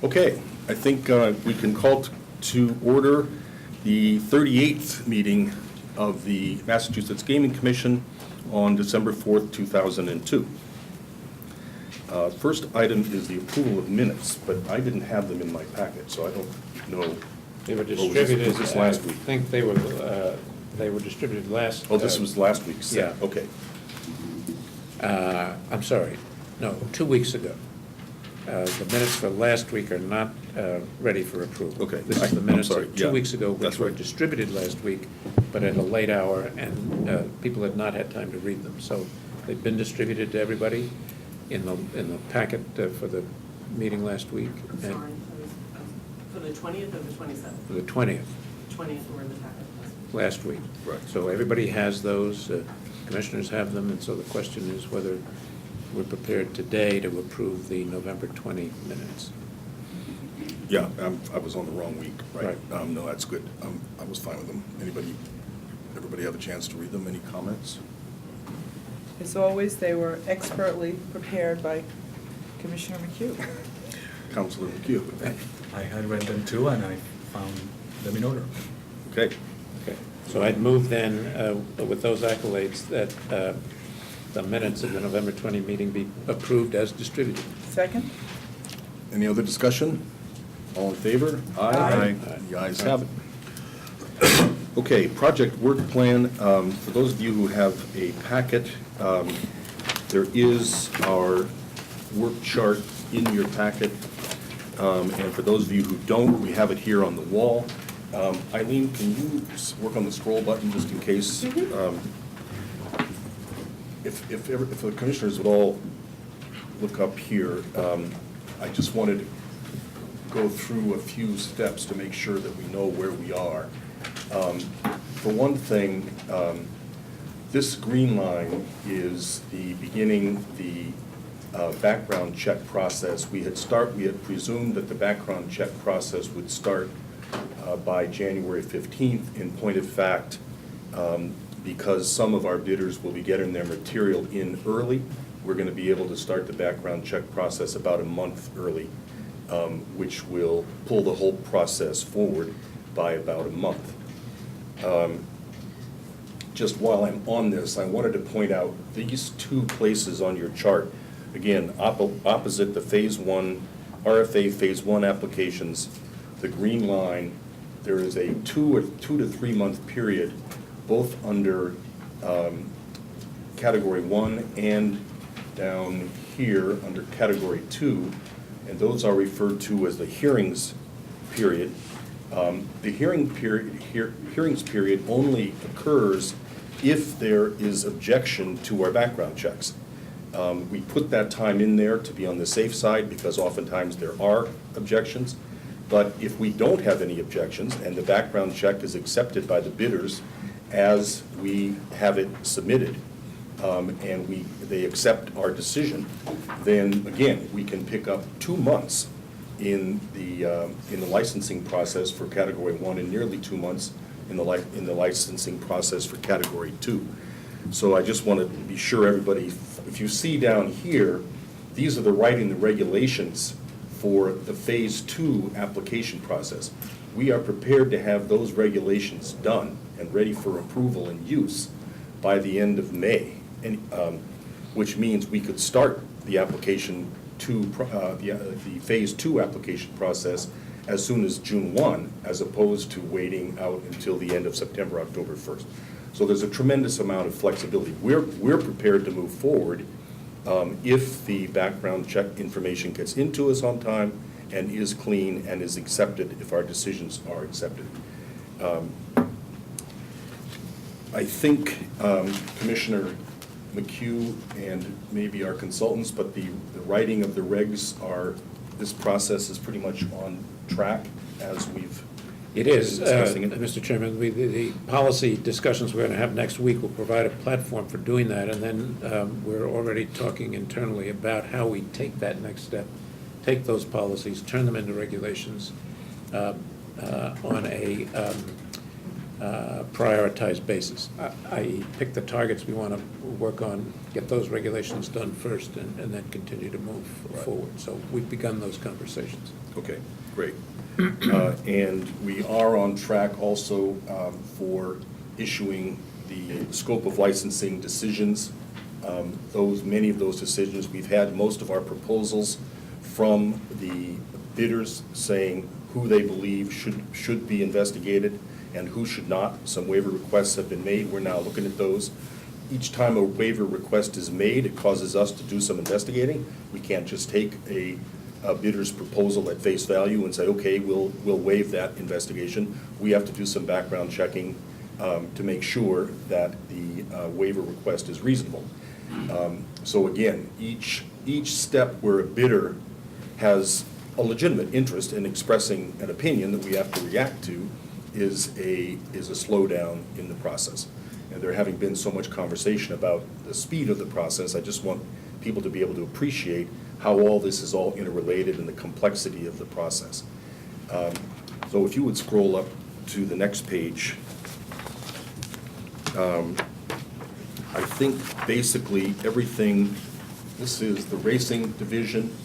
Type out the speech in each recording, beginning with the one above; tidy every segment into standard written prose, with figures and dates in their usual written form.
Okay, I think we can call to order the 38th meeting of the Massachusetts Gaming Commission on December 4th, 2002. First item is the approval of minutes, but I didn't have them in my packet, so I don't know. They were distributed. Was this last week? I think they were distributed last. Oh, this was last week's? Yeah. Okay. I'm sorry, no, 2 weeks ago. The minutes for last week are not ready for approval. Okay. This is the minutes I'm sorry. of 2 Yeah, weeks ago, which that's were right. distributed last week, but at a late hour, and people had not had time to read them. So they've been distributed to everybody in the packet for the meeting last week. I'm sorry, for the 20th or the 27th? For the 20th. 20th were in the packet Last week. Right. So everybody has those, commissioners have them, and so the question is whether we're prepared today to approve the November 20 minutes. Yeah, I was on the wrong week, right? Right. No, that's good. I was fine with them. Everybody have a chance to read them? Any comments? As always, they were expertly prepared by Commissioner McHugh. Councilor McHugh. I had read them too, and I found them in order. Okay. Okay, so I'd move then, with those accolades, that the minutes of the November 20 meeting be approved as distributed. Second? Any other discussion? All in favor? Aye. The ayes have it. Okay, project work plan. For those of you who have a packet, there is our work chart in your packet. And for those of you who don't, we have it here on the wall. Eileen, can you work on the scroll button just in case? If the commissioners would all look up here, I just wanted to go through a few steps to make sure that we know where we are. For one thing, this green line is the beginning, the background check process. We had presumed that the background check process would start by January 15th. In point of fact, because some of our bidders will be getting their material in early, we're going to be able to start the background check process about a month early, which will pull the whole process forward by about a month. Just while I'm on this, I wanted to point out these two places on your chart, again, opposite the Phase 1, RFA Phase 1 applications, the green line, there is a 2 to 3 month period, both under Category 1 and down here under Category 2, and those are referred to as the hearings period. The hearings period only occurs if there is objection to our background checks. We put that time in there to be on the safe side because oftentimes there are objections. But if we don't have any objections and the background check is accepted by the bidders as we have it submitted, and they accept our decision, then again, we can pick up 2 months in the licensing process for Category 1 and nearly 2 months in the licensing process for Category 2. So I just want to be sure everybody, if you see down here, these are the regulations for the Phase 2 application process. We are prepared to have those regulations done and ready for approval and use by the end of May, and, which means we could start the application the Phase 2 application process as soon as June 1, as opposed to waiting out until the end of September, October 1st. So there's a tremendous amount of flexibility. We're prepared to move forward if the background check information gets into us on time and is clean and is accepted, if our decisions are accepted. I think Commissioner McHugh and maybe our consultants, but the writing of the regs this process is pretty much on track as we've It is, been discussing it. Mr. Chairman. The policy discussions we're going to have next week will provide a platform for doing that, and then we're already talking internally about how we take that next step, take those policies, turn them into regulations on a prioritized basis, i.e. pick the targets we want to work on, get those regulations done first, and then continue to move forward. So we've begun those conversations. Okay, great. And we are on track also for issuing the scope of licensing decisions. Many of those decisions, we've had most of our proposals from the bidders saying who they believe should be investigated and who should not. Some waiver requests have been made. We're now looking at those. Each time a waiver request is made, it causes us to do some investigating. We can't just take a bidder's proposal at face value and say, okay, we'll waive that investigation. We have to do some background checking to make sure that the waiver request is reasonable. So again, each step where a bidder has a legitimate interest in expressing an opinion that we have to react to is a slowdown in the process. And there having been so much conversation about the speed of the process, I just want people to be able to appreciate how all this is all interrelated and the complexity of the process. So if you would scroll up to the next page. I think basically everything, this is the racing division.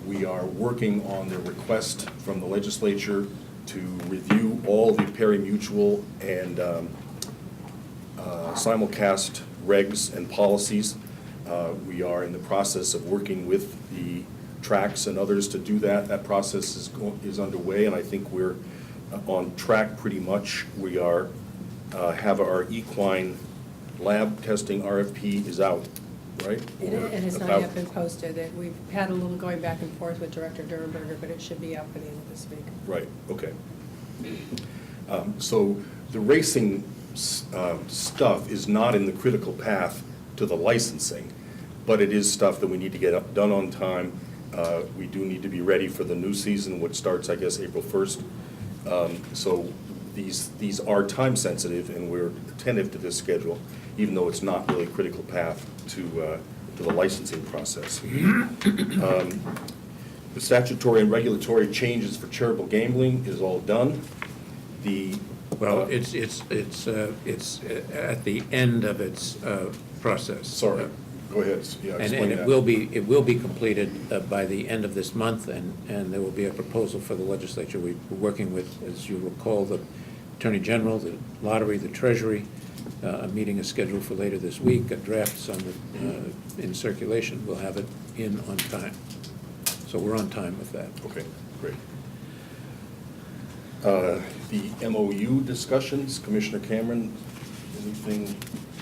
We are working on the request from the legislature to review all the pari-mutuel and simulcast regs and policies. We are in the process of working with the tracks and others to do that. That process is underway, and I think we're on track pretty much. We are have our equine lab testing RFP is out, right? It has not About- yet been posted. We've had a little going back and forth with Director Durenberger, but it should be out by the end of this week. Right, okay. So the racing stuff is not in the critical path to the licensing, but it is stuff that we need to get done on time. We do need to be ready for the new season, which starts, I guess, April 1st. So these are time sensitive, and we're attentive to this schedule, even though it's not really a critical path to the licensing process. The statutory and regulatory changes for charitable gambling is all done. Well, it's at the end of its process. Sorry, go ahead. Yeah, And explain it that. will be completed by the end of this month, and there will be a proposal for the legislature. We're working with, as you recall, the Attorney General, the Lottery, the Treasury. A meeting is scheduled for later this week. A draft's in circulation. We'll have it in on time. So we're on time with that. Okay, great. The MOU discussions, Commissioner Cameron, anything?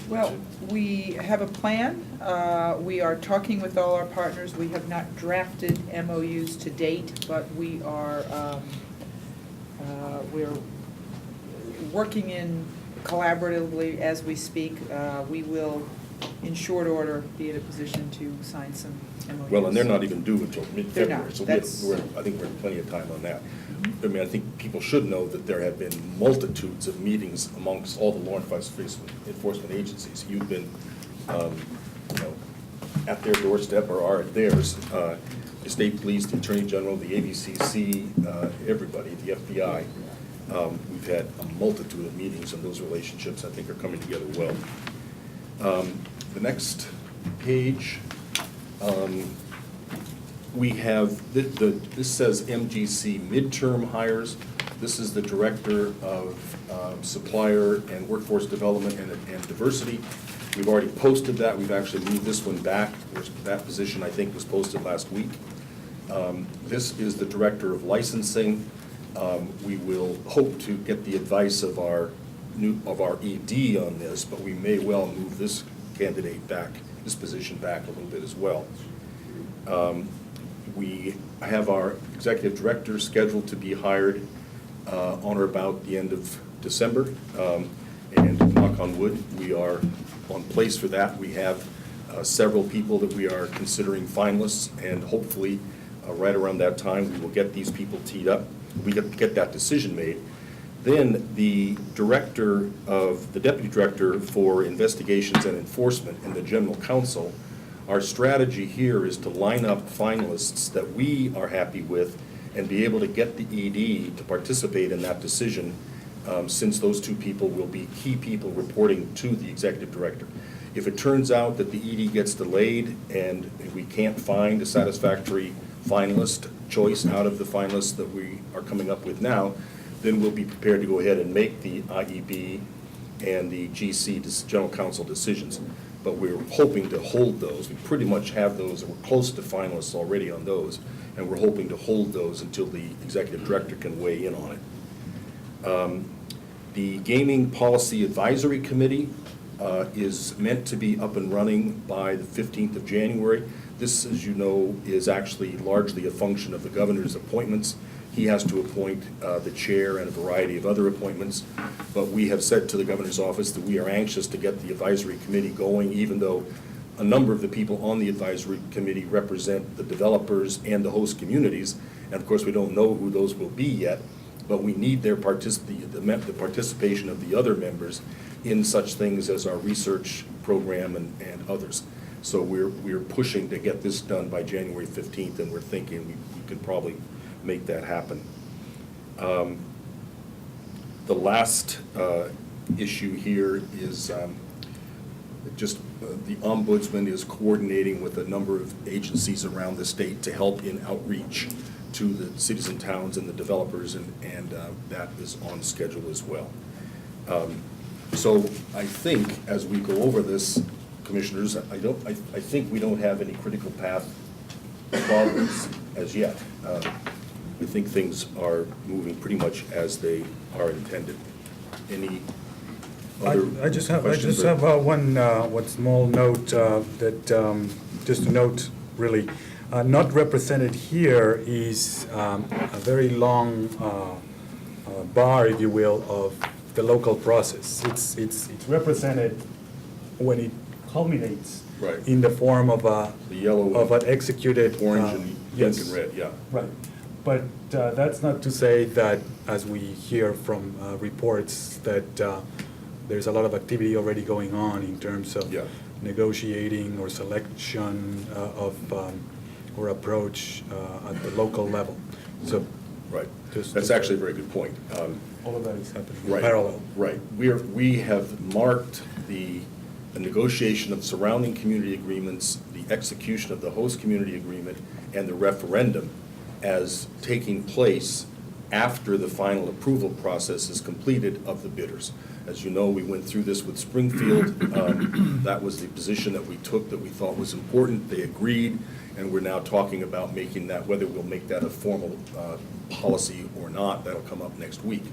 Well, we have a plan. We are talking with all our partners. We have not drafted MOUs to date, but we're working in collaboratively as we speak. We will, in short order, be in a position to sign some MOUs. Well, and they're not even due until They're mid-February, not. so That's- I think we're in plenty of time on that. I mean, I think people should know that there have been multitudes of meetings amongst all the law enforcement agencies. You've been, at their doorstep or are at theirs. The state police, the attorney general, the ABCC, everybody, the FBI. We've had a multitude of meetings, and those relationships, I think, are coming together well. The next page, we have, this says MGC midterm hires. This is the Director of Supplier and Workforce Development and Diversity. We've already posted that. We've actually moved this one back. That position, I think, was posted last week. This is the Director of Licensing. We will hope to get the advice of our ED on this, but we may well move this candidate back, this position back a little bit as well. We have our executive director scheduled to be hired on or about the end of December. And knock on wood, we are on place for that. We have several people that we are considering finalists, and hopefully right around that time, we will get these people teed up. We get that decision made. Then the deputy director for investigations and enforcement and the general counsel, our strategy here is to line up finalists that we are happy with and be able to get the ED to participate in that decision since those two people will be key people reporting to the executive director. If it turns out that the ED gets delayed and we can't find a satisfactory finalist choice out of the finalists that we are coming up with now, then we'll be prepared to go ahead and make the IEB and the GC, General Counsel decisions. But we're hoping to hold those. We pretty much have those, we're close to finalists already on those, and we're hoping to hold those until the executive director can weigh in on it. The Gaming Policy Advisory Committee is meant to be up and running by the 15th of January. This, as you know, is actually largely a function of the governor's appointments. He has to appoint the chair and a variety of other appointments. But we have said to the governor's office that we are anxious to get the advisory committee going, even though a number of the people on the advisory committee represent the developers and the host communities. And of course, we don't know who those will be yet, but we need their the participation of the other members in such things as our research program and others. So we're pushing to get this done by January 15th, and we're thinking we can probably make that happen. The last issue here is just the ombudsman is coordinating with a number of agencies around the state to help in outreach to the cities and towns and the developers, and that is on schedule as well. So I think as we go over this, commissioners, I think we don't have any critical path problems as yet. I think things are moving pretty much as they are intended. Any other I just have questions? one small note that just a note really. Not represented here is a very long bar, if you will, of the local process. It's represented when it culminates Right. in the form of The yellow of an executed orange and pink yes. and red, yeah. Right, but that's not to say that, as we hear from reports, that there's a lot of activity already going on in terms of Yeah. negotiating or selection of or approach at the local level. So Right. Just- That's actually a very good point. all of that is happening in Right. parallel. Right. We have marked the negotiation of surrounding community agreements, the execution of the host community agreement, and the referendum as taking place after the final approval process is completed of the bidders. As you know, we went through this with Springfield. That was the position that we took that we thought was important. They agreed, and we're now talking about making that, whether we'll make that a formal policy or not. That'll come up next week.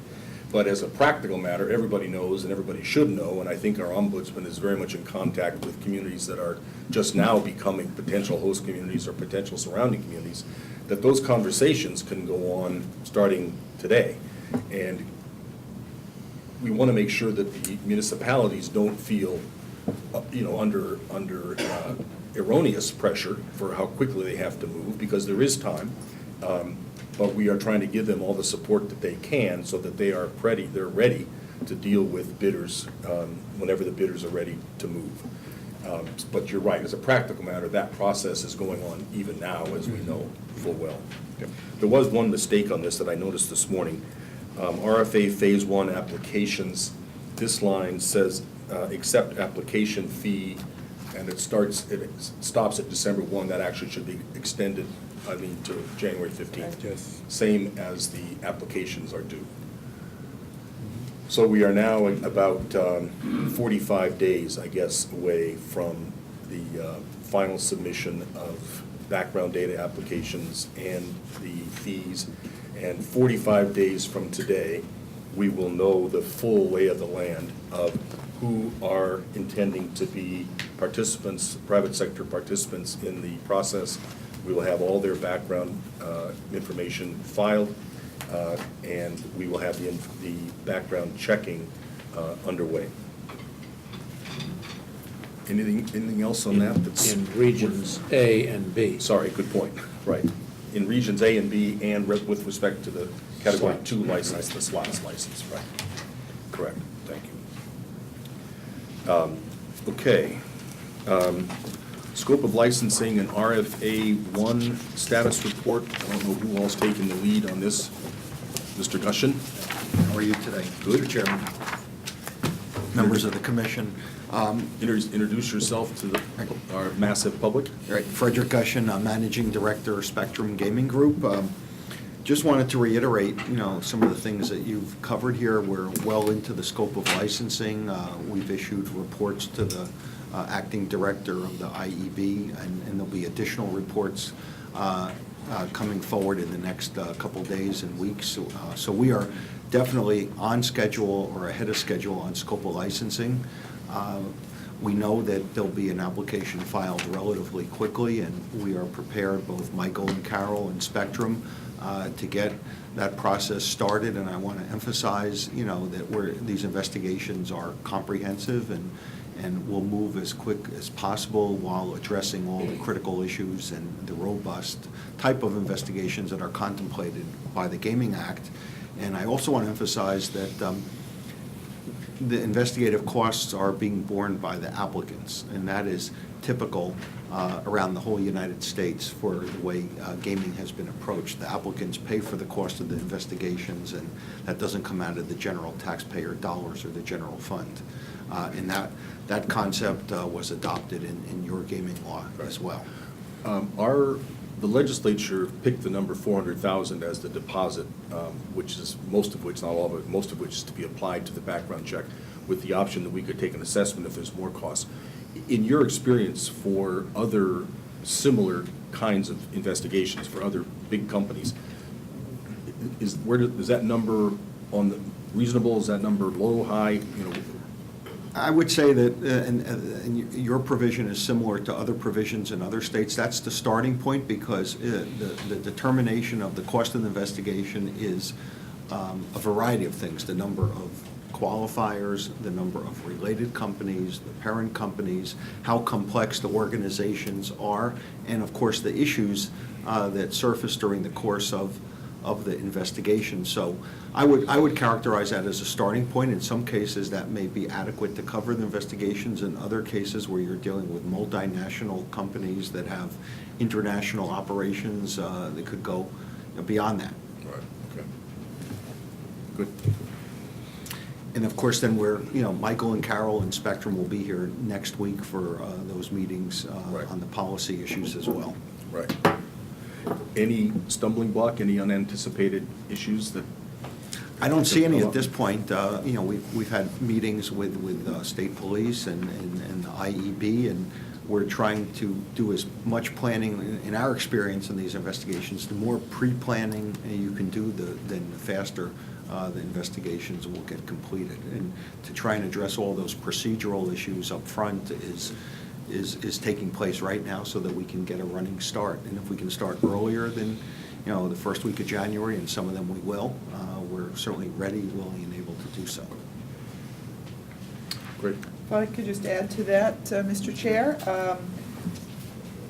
But as a practical matter, everybody knows and everybody should know, and I think our ombudsman is very much in contact with communities that are just now becoming potential host communities or potential surrounding communities, that those conversations can go on starting today. And we want to make sure that the municipalities don't feel, under erroneous pressure for how quickly they have to move, because there is time. But we are trying to give them all the support that they can so that they're ready to deal with bidders whenever the bidders are ready to move. But you're right, as a practical matter, that process is going on even now, as we know full well. There was one mistake on this that I noticed this morning. RFA Phase 1 applications, this line says accept application fee, and it stops at December 1. That actually should be extended, to January 15th. Yes. Same as the applications are due. So we are now about 45 days, I guess, away from the final submission of background data applications and the fees. And 45 days from today, we will know the full lay of the land of who are intending to be participants, private sector participants in the process. We will have all their background information filed, and we will have the background checking underway. Anything else on that? That's In regions A and B. Sorry, good point. Right. In regions A and B, and with respect to the Category 2 license, the slots license, right. Correct. Thank you. Okay. Scope of licensing and RFA 1 status report. I don't know who all's taking the lead on this. Mr. Gushin? How are you today? Good. Mr. Chairman, members of the commission. Introduce yourself to our massive public. All right, Frederick Gushin, Managing Director, Spectrum Gaming Group. Just wanted to reiterate, some of the things that you've covered here. We're well into the scope of licensing. We've issued reports to the acting director of the IEB, and there'll be additional reports coming forward in the next couple days and weeks. So we are definitely on schedule or ahead of schedule on scope of licensing. We know that there'll be an application filed relatively quickly, and we are prepared, both Michael and Carol and Spectrum, to get that process started. And I want to emphasize, that these investigations are comprehensive, and we'll move as quick as possible while addressing all the critical issues and the robust type of investigations that are contemplated by the Gaming Act. And I also want to emphasize that the investigative costs are being borne by the applicants, and that is typical around the whole United States for the way gaming has been approached. The applicants pay for the cost of the investigations, and that doesn't come out of the general taxpayer dollars or the general fund. And that concept was adopted in your gaming law as well. The legislature picked the number 400,000 as the deposit, which is most of which, not all of it, most of which is to be applied to the background check, with the option that we could take an assessment if there's more costs. In your experience for other similar kinds of investigations for other big companies, is that number reasonable? Is that number low, high? I would say that and your provision is similar to other provisions in other states. That's the starting point, because the determination of the cost of the investigation is a variety of things: the number of qualifiers, the number of related companies, the parent companies, how complex the organizations are, and of course the issues that surface during the course of the investigation. So I would characterize that as a starting point. In some cases, that may be adequate to cover the investigations. In other cases, where you're dealing with multinational companies that have international operations, that could go beyond that. All right, okay. Good. And of course, then Michael and Carol and Spectrum will be here next week for those meetings Right. on the policy issues as well. Right. Any stumbling block, any unanticipated issues that? I don't see any at this point. We've had meetings with state police and the IEB, and we're trying to do as much planning, in our experience in these investigations. The more pre-planning you can do, then the faster the investigations will get completed. And to try and address all those procedural issues up front is taking place right now, so that we can get a running start. And if we can start earlier than the first week of January, and some of them we will, we're certainly ready, willing, and able to do so. Great. If I could just add to that, Mr. Chair.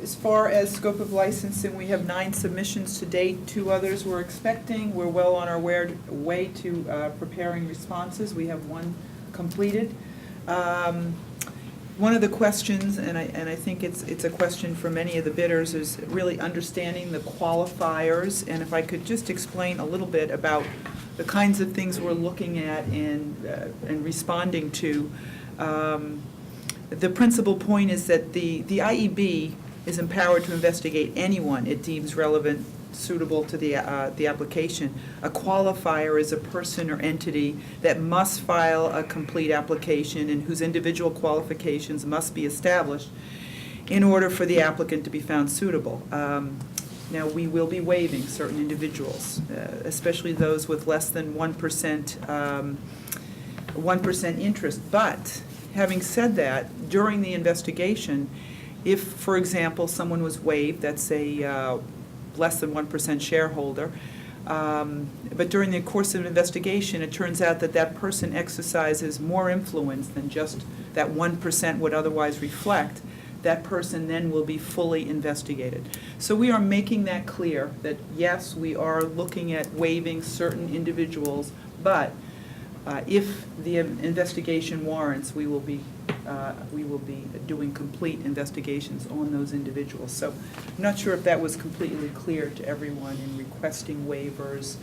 As far as scope of licensing, we have 9 submissions to date. 2 others we're expecting. We're well on our way to preparing responses. We have 1 completed. One of the questions, and I think it's a question for many of the bidders, is really understanding the qualifiers. And if I could just explain a little bit about the kinds of things we're looking at and responding to. The principal point is that the IEB is empowered to investigate anyone it deems relevant, suitable to the application. A qualifier is a person or entity that must file a complete application and whose individual qualifications must be established in order for the applicant to be found suitable. Now, we will be waiving certain individuals, especially those with less than 1% interest. But having said that, during the investigation, if, for example, someone was waived, that's a less than 1% shareholder, but during the course of an investigation, it turns out that that person exercises more influence than just that 1% would otherwise reflect, that person then will be fully investigated. So we are making that clear, that yes, we are looking at waiving certain individuals, but if the investigation warrants, we will be doing complete investigations on those individuals. So I'm not sure if that was completely clear to everyone in requesting waivers.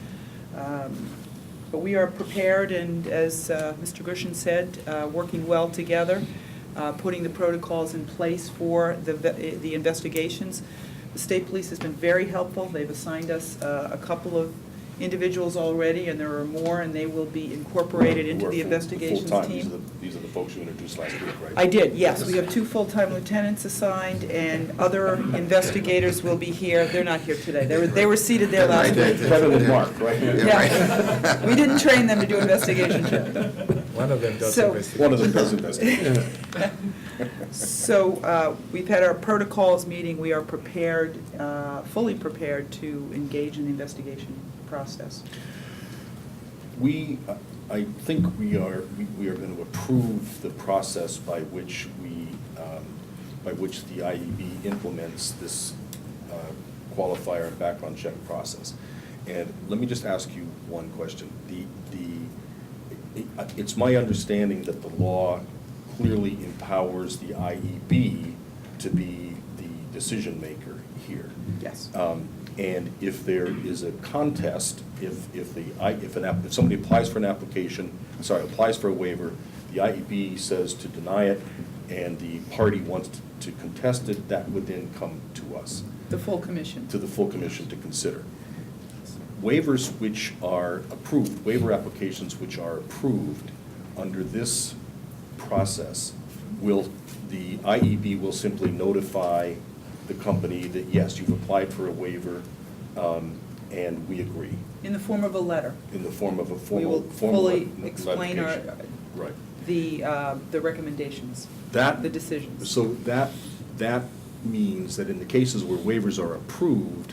But we are prepared, and as Mr. Gershon said, working well together, putting the protocols in place for the investigations. The state police has been very helpful. They've assigned us a couple of individuals already, and there are more, and they will be incorporated into the investigations Full-time. team. These are the folks you introduced last week, right? I did, yes. We have 2 full-time lieutenants assigned, and other investigators will be here. They're not here today. They were seated there last week. Kevin and Mark, right? Yeah. We didn't train them to do investigation. One of them does So- investigate. One of them does investigate. So we've had our protocols meeting. We are prepared, fully prepared to engage in the investigation process. I think we are going to approve the process by which the IEB implements this qualifier and background check process. And let me just ask you one question. It's my understanding that the law clearly empowers the IEB to be the decision maker here. Yes. And if there is a contest, if somebody applies for a waiver, the IEB says to deny it, and the party wants to contest it, that would then come to us, The full commission. to the full commission to consider. Waivers which are approved, waiver applications which are approved under this process, the IEB will simply notify the company that, yes, you've applied for a waiver, and we agree, In the form of a letter. in the form of a We will formal fully explain notification. Right. the recommendations, That. the decisions. So that means that in the cases where waivers are approved,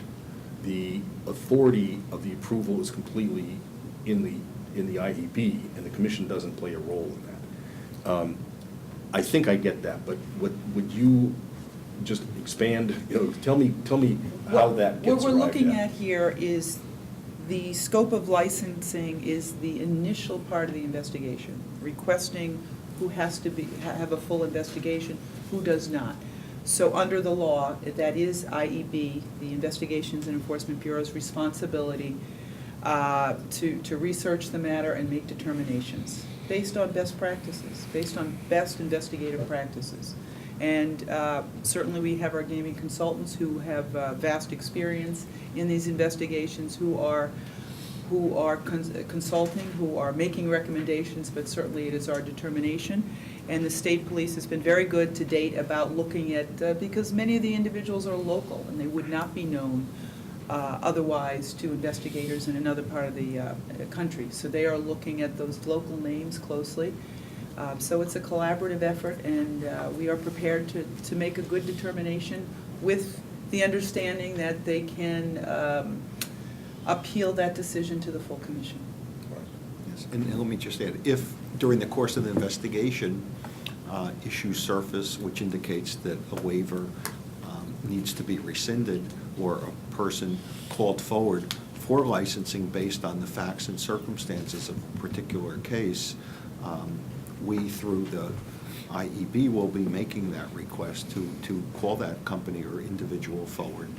the authority of the approval is completely in the IEB, and the commission doesn't play a role in that. I think I get that, but would you just expand, tell me how that gets arrived at? What we're looking at here is the scope of licensing is the initial part of the investigation, requesting who has to have a full investigation, who does not. So under the law, that is IEB, the Investigations and Enforcement Bureau's responsibility to research the matter and make determinations based on best practices, based on best investigative practices. And certainly we have our gaming consultants who have vast experience in these investigations, who are consulting, who are making recommendations, but certainly it is our determination. And the state police has been very good to date about looking at, because many of the individuals are local and they would not be known otherwise to investigators in another part of the country. So they are looking at those local names closely. So it's a collaborative effort, and we are prepared to make a good determination with the understanding that they can appeal that decision to the full commission. Yes, and let me just add, if during the course of the investigation, issues surface which indicates that a waiver needs to be rescinded, or a person called forward for licensing based on the facts and circumstances of a particular case, we, through the IEB, will be making that request to call that company or individual forward.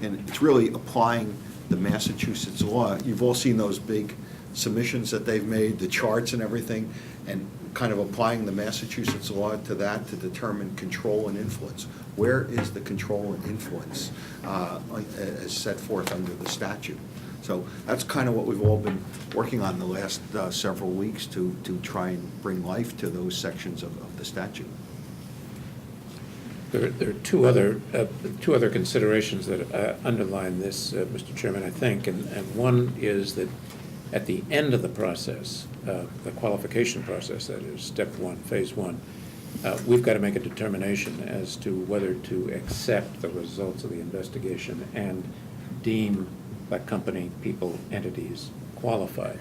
And it's really applying the Massachusetts law. You've all seen those big submissions that they've made, the charts and everything, and kind of applying the Massachusetts law to that to determine control and influence. Where is the control and influence as set forth under the statute? So that's kind of what we've all been working on the last several weeks to try and bring life to those sections of the statute. There are two other considerations that underline this, Mr. Chairman, I think, and one is that at the end of the process, the qualification process, that is step one, phase one, we've got to make a determination as to whether to accept the results of the investigation and deem that company, people, entities qualified.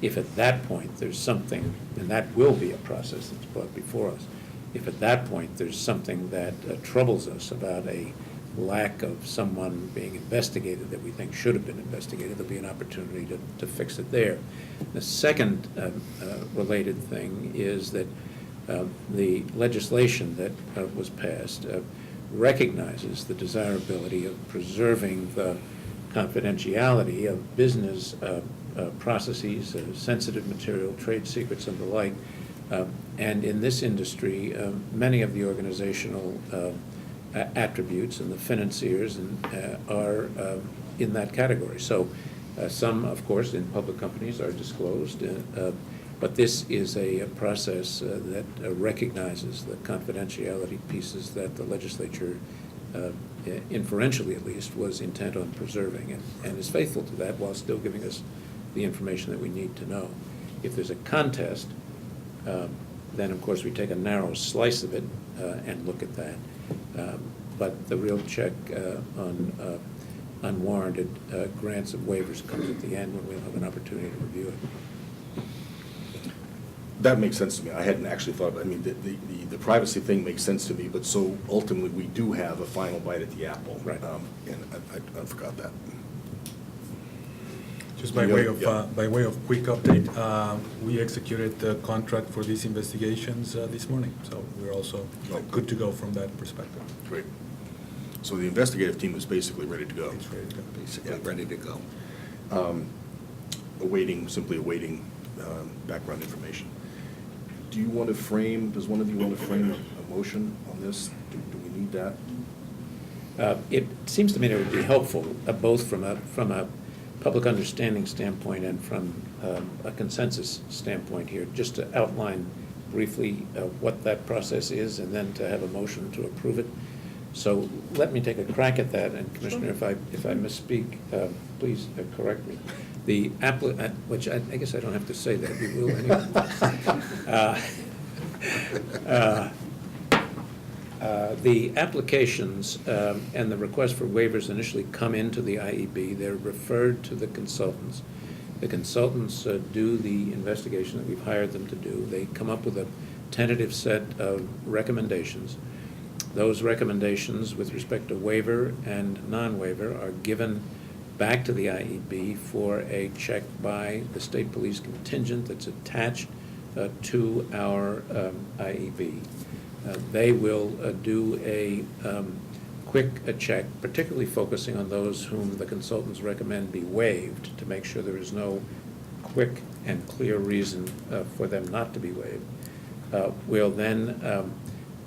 If at that point there's something, and that will be a process that's brought before us, if at that point there's something that troubles us about a lack of someone being investigated that we think should have been investigated, there'll be an opportunity to fix it there. The second related thing is that the legislation that was passed recognizes the desirability of preserving the confidentiality of business processes, sensitive material, trade secrets, and the like. And in this industry, many of the organizational attributes and the financiers are in that category. So some, of course, in public companies are disclosed, but this is a process that recognizes the confidentiality pieces that the legislature, inferentially at least, was intent on preserving, and is faithful to that while still giving us the information that we need to know. If there's a contest, then of course we take a narrow slice of it and look at that. But the real check on unwarranted grants of waivers comes at the end when we'll have an opportunity to review it. That makes sense to me. I hadn't actually thought, I mean, the privacy thing makes sense to me, but so ultimately, we do have a final bite at the apple. Right. And I forgot that. Just by way of quick update, we executed the contract for these investigations this morning, so we're also good to go from that perspective. Great. So the investigative team is basically ready to go. It's ready to go. Basically ready to go. Simply awaiting background information. Does one of you want to frame a motion on this? Do we need that? It seems to me that it would be helpful, both from a public understanding standpoint and from a consensus standpoint here, just to outline briefly what that process is, and then to have a motion to approve it. So let me take a crack at that, and Commissioner, if I misspeak, please correct me. The which I guess I don't have to say that, we will anyway. The applications and the request for waivers initially come into the IEB. They're referred to the consultants. The consultants do the investigation that we've hired them to do. They come up with a tentative set of recommendations. Those recommendations with respect to waiver and non-waiver are given back to the IEB for a check by the state police contingent that's attached to our IEB. They will do a quick check, particularly focusing on those whom the consultants recommend be waived, to make sure there is no quick and clear reason for them not to be waived. We'll then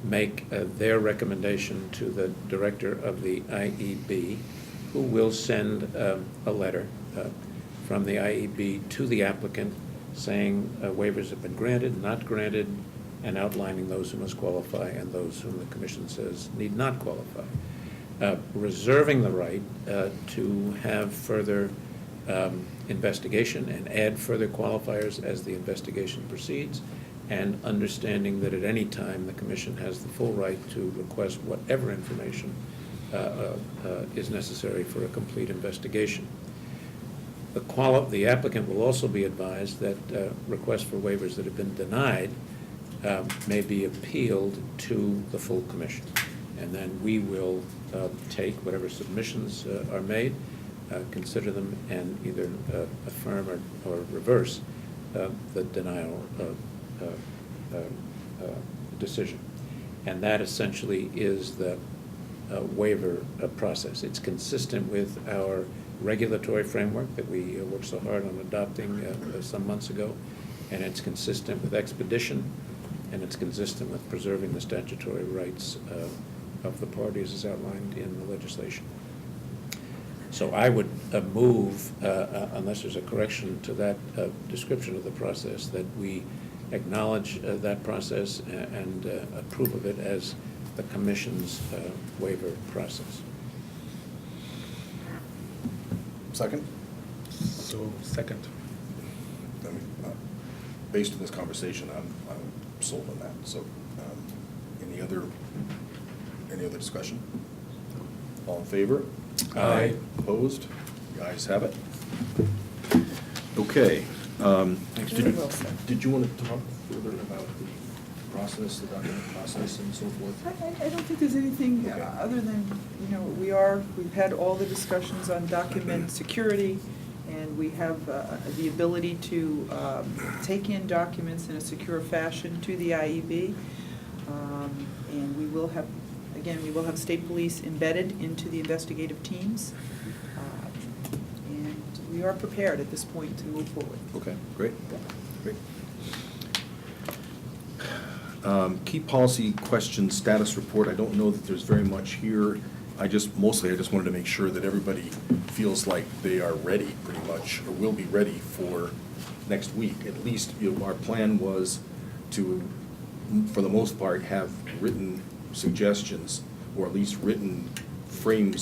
make their recommendation to the director of the IEB, who will send a letter from the IEB to the applicant saying waivers have been granted, not granted, and outlining those who must qualify and those whom the commission says need not qualify. Reserving the right to have further investigation and add further qualifiers as the investigation proceeds, and understanding that at any time the commission has the full right to request whatever information is necessary for a complete investigation. The applicant will also be advised that requests for waivers that have been denied may be appealed to the full commission. And then we will take whatever submissions are made, consider them, and either affirm or reverse the denial decision. And that essentially is the waiver process. It's consistent with our regulatory framework that we worked so hard on adopting some months ago, and it's consistent with expedition, and it's consistent with preserving the statutory rights of the parties as outlined in the legislation. So I would move, unless there's a correction to that description of the process, that we acknowledge that process and approve of it as the commission's waiver process. Second? So, second. I mean, based on this conversation, I'm sold on that. So, any other discussion? All in favor? Aye. Opposed? The ayes have it. Okay. Very well said. Did you want to talk further about the process, the document process and so forth? I don't think there's anything Okay. other than, we've had all the discussions on document security, and we have the ability to take in documents in a secure fashion to the IEB. And we will have state police embedded into the investigative teams. And we are prepared at this point to move forward. Okay, great, great. Key policy question status report. I don't know that there's very much here. I just wanted to make sure that everybody feels like they are ready, pretty much, or will be ready for next week. At least, our plan was to, for the most part, have written suggestions, or at least written framing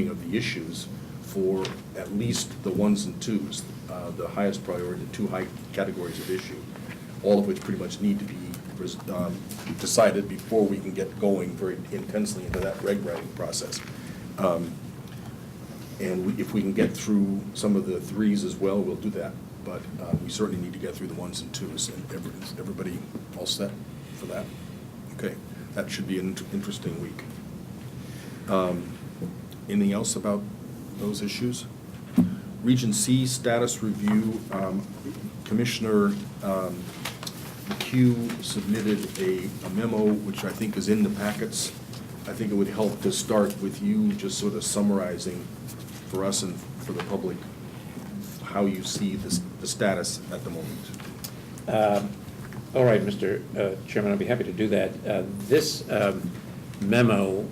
of the issues for at least the ones and twos, the highest priority, the 2 high categories of issue, all of which pretty much need to be decided before we can get going very intensely into that reg writing process. And if we can get through some of the 3s as well, we'll do that. But we certainly need to get through the 1s and 2s. And everybody all set for that? Okay, that should be an interesting week. Anything else about those issues? Region C status review. Commissioner McHugh submitted a memo, which I think is in the packets. I think it would help to start with you just sort of summarizing for us and for the public how you see the status at the moment. All right, Mr. Chairman, I'd be happy to do that. This memo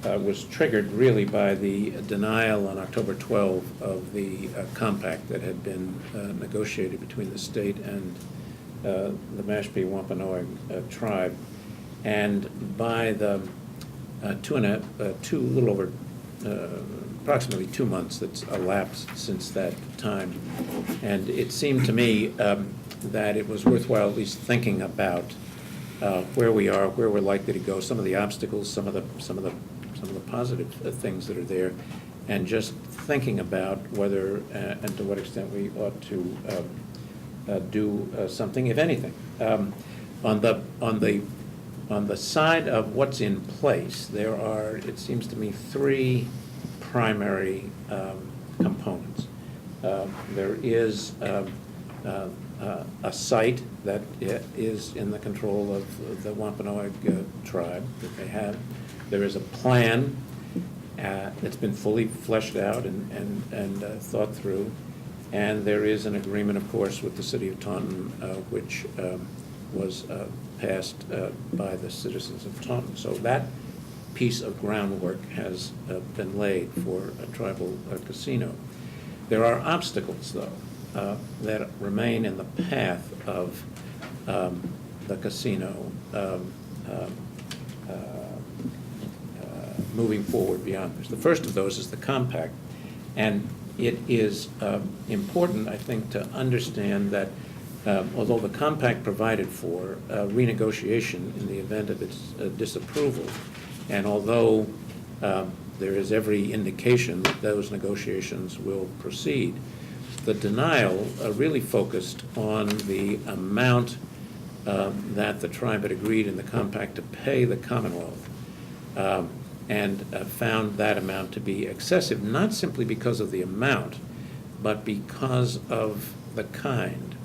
was triggered really by the denial on October 12 of the compact that had been negotiated between the state and the Mashpee Wampanoag tribe, and by the little over approximately 2 months that's elapsed since that time. And it seemed to me that it was worthwhile at least thinking about where we are, where we're likely to go, some of the obstacles, some of the positive things that are there, and just thinking about whether and to what extent we ought to do something, if anything. On the side of what's in place, there are, it seems to me, 3 primary components. There is a site that is in the control of the Wampanoag tribe that they have. There is a plan that's been fully fleshed out and thought through. And there is an agreement, of course, with the city of Taunton, which was passed by the citizens of Taunton. So that piece of groundwork has been laid for a tribal casino. There are obstacles, though, that remain in the path of the casino moving forward beyond this. The first of those is the compact, and it is important, I think, to understand that although the compact provided for renegotiation in the event of its disapproval, and although there is every indication that those negotiations will proceed, the denial really focused on the amount that the tribe had agreed in the compact to pay the Commonwealth, and found that amount to be excessive, not simply because of the amount, but because of the kind.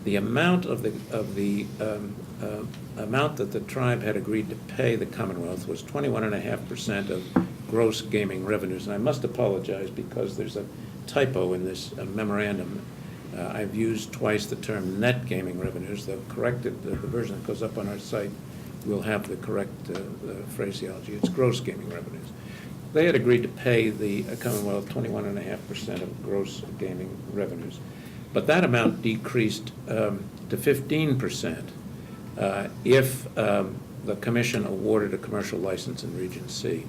The amount of the amount that the tribe had agreed to pay the Commonwealth was 21.5% of gross gaming revenues. And I must apologize because there's a typo in this memorandum. I've used twice the term net gaming revenues. The corrected, the version that goes up on our site will have the correct phraseology. It's gross gaming revenues. They had agreed to pay the Commonwealth 21.5% of gross gaming revenues. But that amount decreased to 15% if the commission awarded a commercial license in Region C.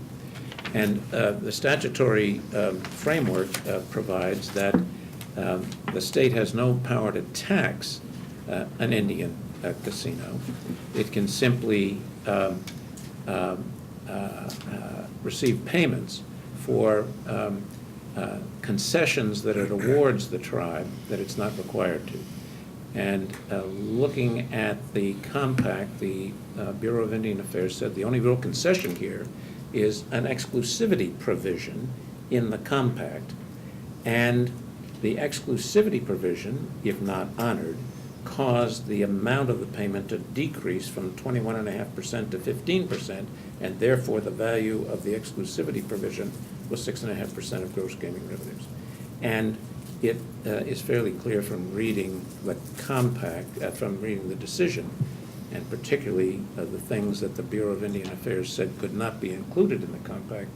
And the statutory framework provides that the state has no power to tax an Indian casino. It can simply receive payments for concessions that it awards the tribe that it's not required to. And looking at the compact, the Bureau of Indian Affairs said the only real concession here is an exclusivity provision in the compact, and the exclusivity provision, if not honored, caused the amount of the payment to decrease from 21.5% to 15%, and therefore the value of the exclusivity provision was 6.5% of gross gaming revenues. And it is fairly clear from reading the compact, from reading the decision, and particularly the things that the Bureau of Indian Affairs said could not be included in the compact,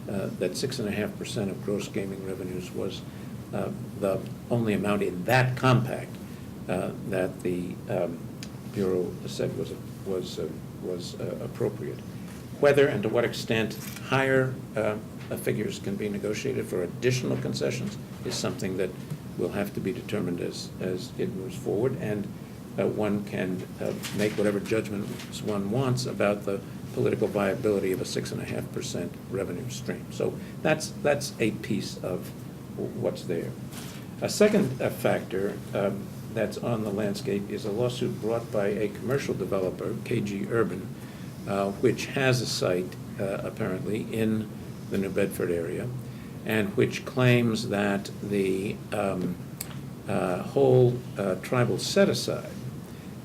that 6.5% of gross gaming revenues was the only amount in that compact that the Bureau said was appropriate. Whether and to what extent higher figures can be negotiated for additional concessions is something that will have to be determined as it moves forward, and one can make whatever judgments one wants about the political viability of a 6.5% revenue stream. So that's a piece of what's there. A second factor that's on the landscape is a lawsuit brought by a commercial developer, KG Urban, which has a site apparently in the New Bedford area, and which claims that the whole tribal set-aside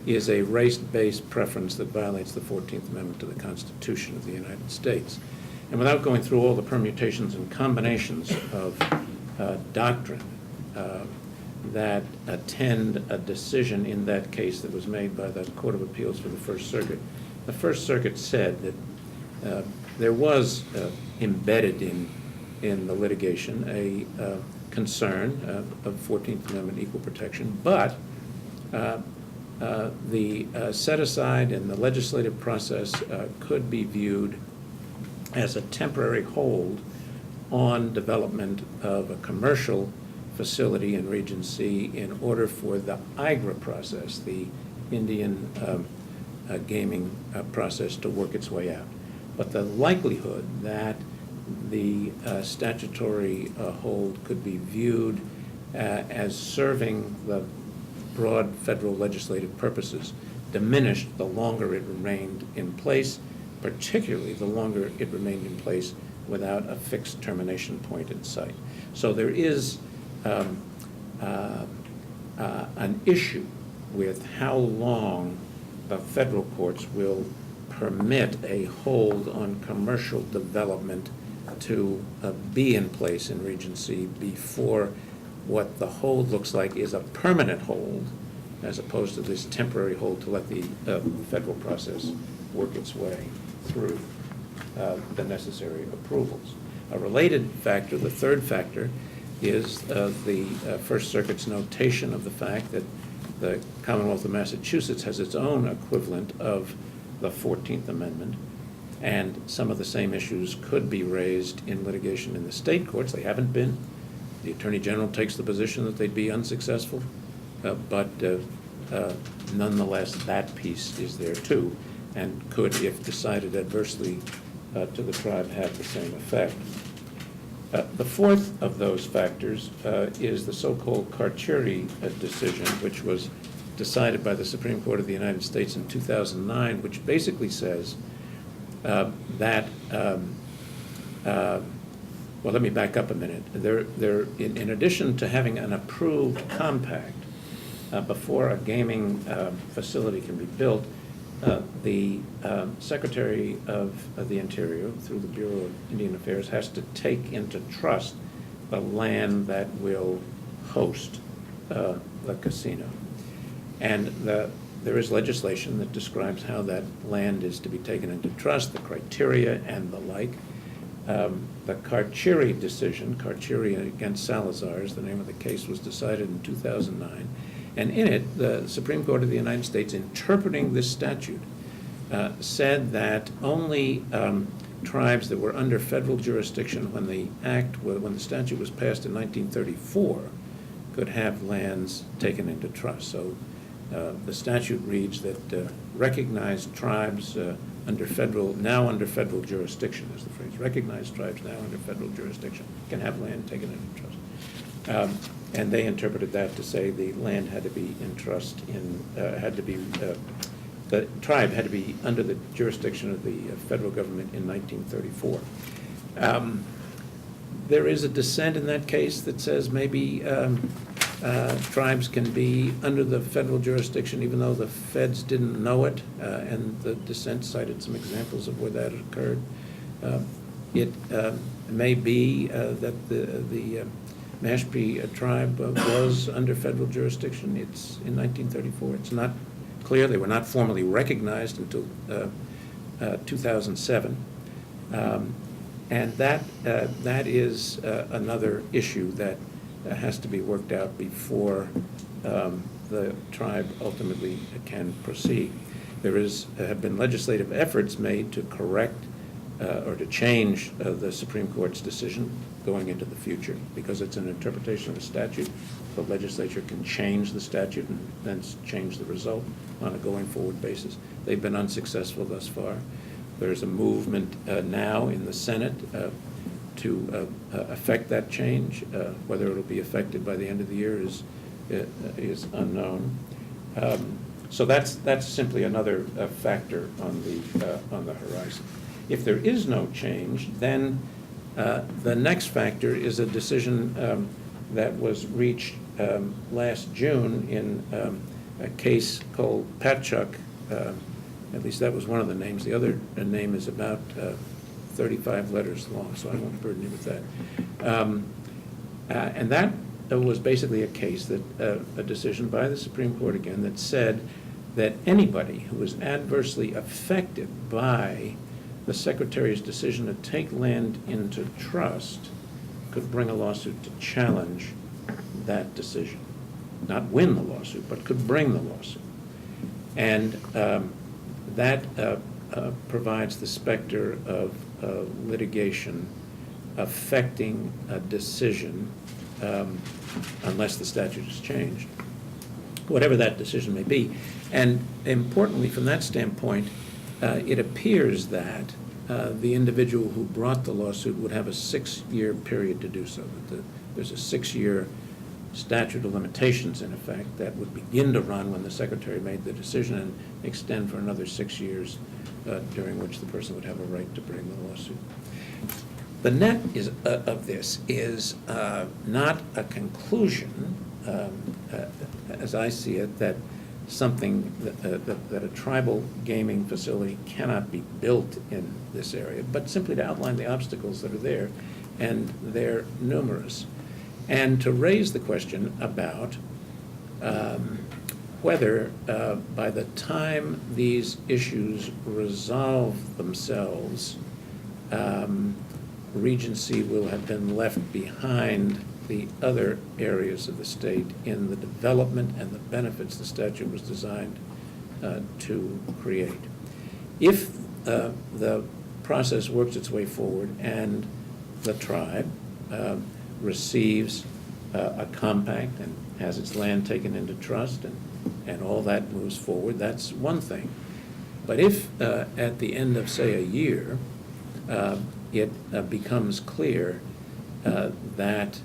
is a race-based preference that violates the 14th Amendment to the Constitution of the United States. And without going through all the permutations and combinations of doctrine that attend a decision in that case that was made by the Court of Appeals for the First Circuit, the First Circuit said that there was embedded in the litigation a concern of 14th Amendment equal protection, but the set-aside in the legislative process could be viewed as a temporary hold on development of a commercial facility in Region C in order for the IGRA process, the Indian gaming process, to work its way out. But the likelihood that the statutory hold could be viewed as serving the broad federal legislative purposes diminished the longer it remained in place, particularly the longer it remained in place without a fixed termination point in sight. So there is an issue with how long the federal courts will permit a hold on commercial development to be in place in Region C before what the hold looks like is a permanent hold, as opposed to this temporary hold to let the federal process work its way through the necessary approvals. A related factor, the third factor, is the First Circuit's notation of the fact that the Commonwealth of Massachusetts has its own equivalent of the 14th Amendment, and some of the same issues could be raised in litigation in the state courts. They haven't been. The Attorney General takes the position that they'd be unsuccessful, but nonetheless, that piece is there too, and could, if decided adversely to the tribe, have the same effect. The fourth of those factors is the so-called Carcieri decision, which was decided by the Supreme Court of the United States in 2009, which basically says that, well, let me back up a minute. In addition to having an approved compact before a gaming facility can be built, the Secretary of the Interior, through the Bureau of Indian Affairs, has to take into trust the land that will host the casino. And there is legislation that describes how that land is to be taken into trust, the criteria and the like. The Carcieri decision, Carcieri against Salazar is the name of the case, was decided in 2009. And in it, the Supreme Court of the United States, interpreting this statute, said that only tribes that were under federal jurisdiction when the statute was passed in 1934 could have lands taken into trust. So the statute reads that recognized tribes now under federal jurisdiction, is the phrase, recognized tribes now under federal jurisdiction can have land taken into trust. And they interpreted that to say the land had to be in trust the tribe had to be under the jurisdiction of the federal government in 1934. There is a dissent in that case that says maybe tribes can be under the federal jurisdiction even though the feds didn't know it, and the dissent cited some examples of where that occurred. It may be that the Mashpee tribe was under federal jurisdiction. It's in 1934. It's not clear. They were not formally recognized until 2007. And that is another issue that has to be worked out before the tribe ultimately can proceed. There have been legislative efforts made to correct or to change the Supreme Court's decision going into the future, because it's an interpretation of a statute. The legislature can change the statute and then change the result on a going forward basis. They've been unsuccessful thus far. There's a movement now in the Senate to affect that change. Whether it'll be effected by the end of the year is unknown. So that's simply another factor on the horizon. If there is no change, then the next factor is a decision that was reached last June in a case called Patchuk. At least that was one of the names. The other name is about 35 letters long, so I won't burden you with that. And that was basically a case that, a decision by the Supreme Court again, that said that anybody who was adversely affected by the Secretary's decision to take land into trust could bring a lawsuit to challenge that decision. Not win the lawsuit, but could bring the lawsuit. And that provides the specter of litigation affecting a decision unless the statute is changed, whatever that decision may be. And importantly, from that standpoint, it appears that the individual who brought the lawsuit would have a 6-year period to do so. There's a 6-year statute of limitations, in effect, that would begin to run when the Secretary made the decision and extend for another 6 years, during which the person would have a right to bring the lawsuit. The net of this is not a conclusion, as I see it, that something, that a tribal gaming facility cannot be built in this area, but simply to outline the obstacles that are there, and they're numerous. And to raise the question about whether by the time these issues resolve themselves, Regency will have been left behind the other areas of the state in the development and the benefits the statute was designed to create. If the process works its way forward and the tribe receives a compact and has its land taken into trust and all that moves forward, that's one thing. But if at the end of, say, a year, it becomes clear that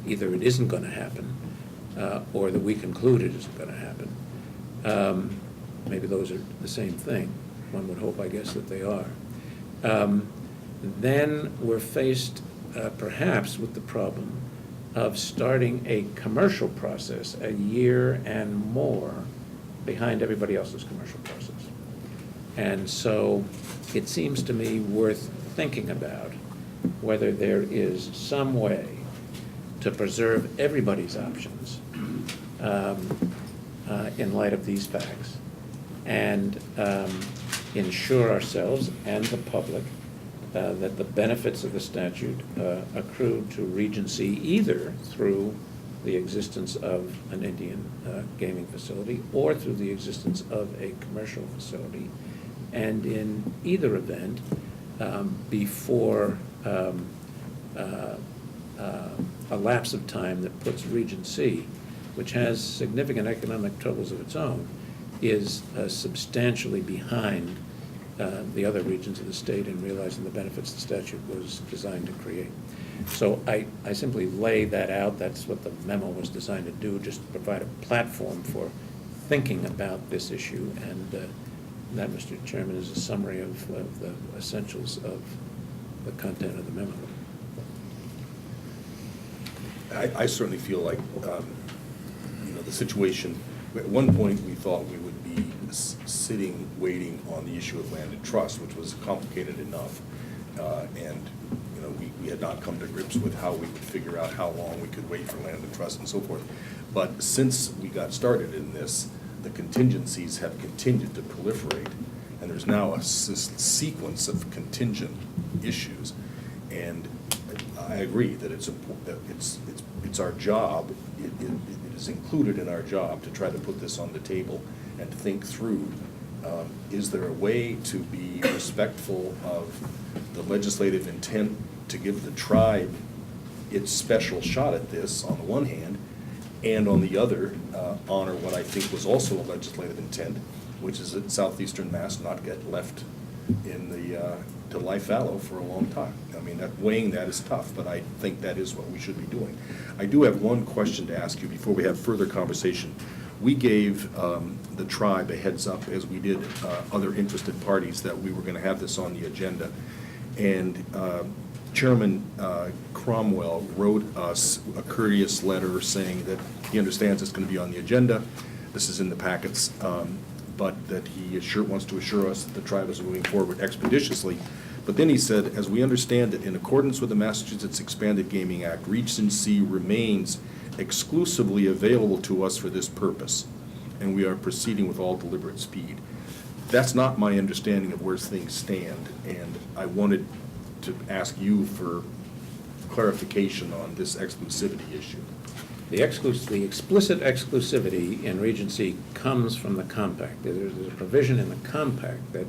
either it isn't going to happen or that we conclude it isn't going to happen, maybe those are the same thing. One would hope, I guess, that they are. Then we're faced perhaps with the problem of starting a commercial process a year and more behind everybody else's commercial process. And so it seems to me worth thinking about whether there is some way to preserve everybody's options in light of these facts and ensure ourselves and the public that the benefits of the statute accrue to Regency either through the existence of an Indian gaming facility or through the existence of a commercial facility. And in either event, before a lapse of time that puts Regency, which has significant economic troubles of its own, is substantially behind the other regions of the state in realizing the benefits the statute was designed to create. So I simply lay that out. That's what the memo was designed to do, just to provide a platform for thinking about this issue. And that, Mr. Chairman, is a summary of the essentials of the content of the memo. I certainly feel like, the situation, at one point, we thought we would be sitting, waiting on the issue of land and trust, which was complicated enough. And we had not come to grips with how we would figure out how long we could wait for land and trust and so forth. But since we got started in this, the contingencies have continued to proliferate, and there's now a sequence of contingent issues. And I agree that it's our job, it is included in our job to try to put this on the table and to think through, is there a way to be respectful of the legislative intent to give the tribe its special shot at this on the one hand, and on the other, honor what I think was also a legislative intent, which is that southeastern Mass not get left in to lie fallow for a long time. I mean, weighing that is tough, but I think that is what we should be doing. I do have one question to ask you before we have further conversation. We gave the tribe a heads up, as we did other interested parties, that we were going to have this on the agenda. And Chairman Cromwell wrote us a courteous letter saying that he understands it's going to be on the agenda. This is in the packets, but that he wants to assure us that the tribe is moving forward expeditiously. But then he said, as we understand it, in accordance with the Massachusetts Expanded Gaming Act, Region C remains exclusively available to us for this purpose, and we are proceeding with all deliberate speed. That's not my understanding of where things stand, and I wanted to ask you for clarification on this exclusivity issue. The explicit exclusivity in Region C comes from the compact. There's a provision in the compact that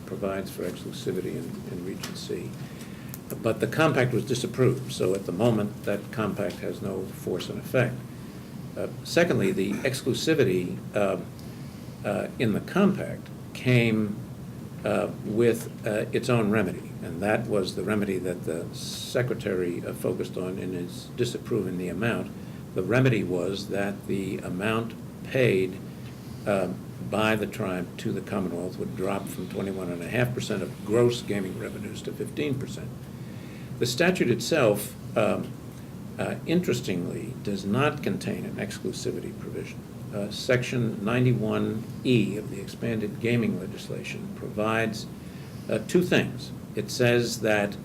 provides for exclusivity in Region C. But the compact was disapproved, so at the moment, that compact has no force and effect. Secondly, the exclusivity in the compact came with its own remedy, and that was the remedy that the Secretary focused on in his disapproving the amount. The remedy was that the amount paid by the tribe to the Commonwealth would drop from 21.5% of gross gaming revenues to 15%. The statute itself, interestingly, does not contain an exclusivity provision. Section 91E of the expanded gaming legislation provides two things. It says that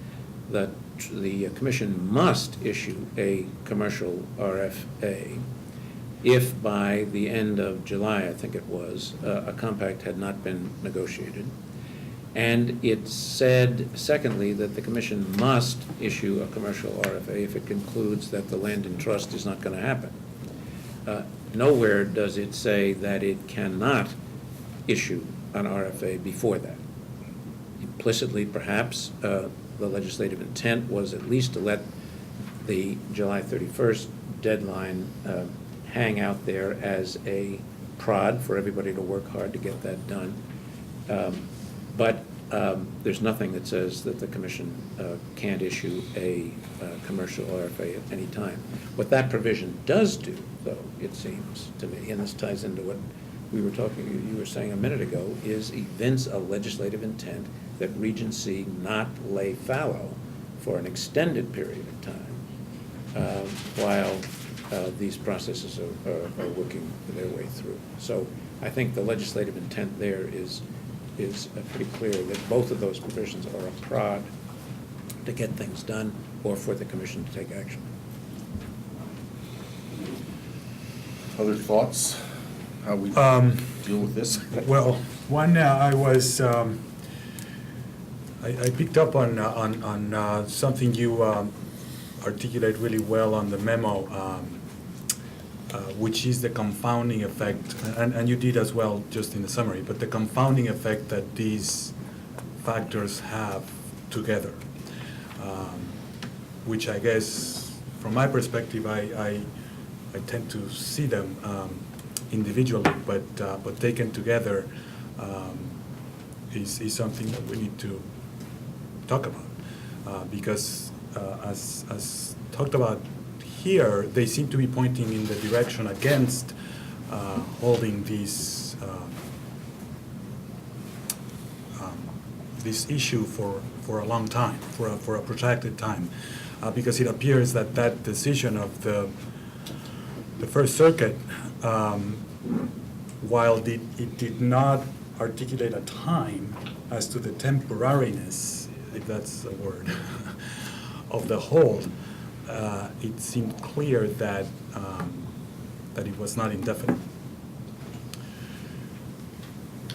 the commission must issue a commercial RFA if by the end of July, I think it was, a compact had not been negotiated. And it said, secondly, that the commission must issue a commercial RFA if it concludes that the land in trust is not going to happen. Nowhere does it say that it cannot issue an RFA before that. Implicitly, perhaps, the legislative intent was at least to let the July 31st deadline hang out there as a prod for everybody to work hard to get that done. But there's nothing that says that the commission can't issue a commercial RFA at any time. What that provision does do, though, it seems to me, and this ties into what you were saying a minute ago, is evince a legislative intent that Region C not lay fallow for an extended period of time while these processes are working their way through. So I think the legislative intent there is pretty clear that both of those provisions are a prod to get things done or for the commission to take action. Other thoughts? How we deal with this? Well, one, I was, I picked up on something you articulate really well on the memo, which is the confounding effect, and you did as well just in the summary, but the confounding effect that these factors have together, which I guess, from my perspective, I tend to see them individually, but taken together is something that we need to talk about, because as talked about here, they seem to be pointing in the direction against holding this issue for a long time, for a protracted time, because it appears that decision of the First Circuit, while it did not articulate a time as to the temporariness, if that's a word, of the hold, it seemed clear that, that it was not indefinite.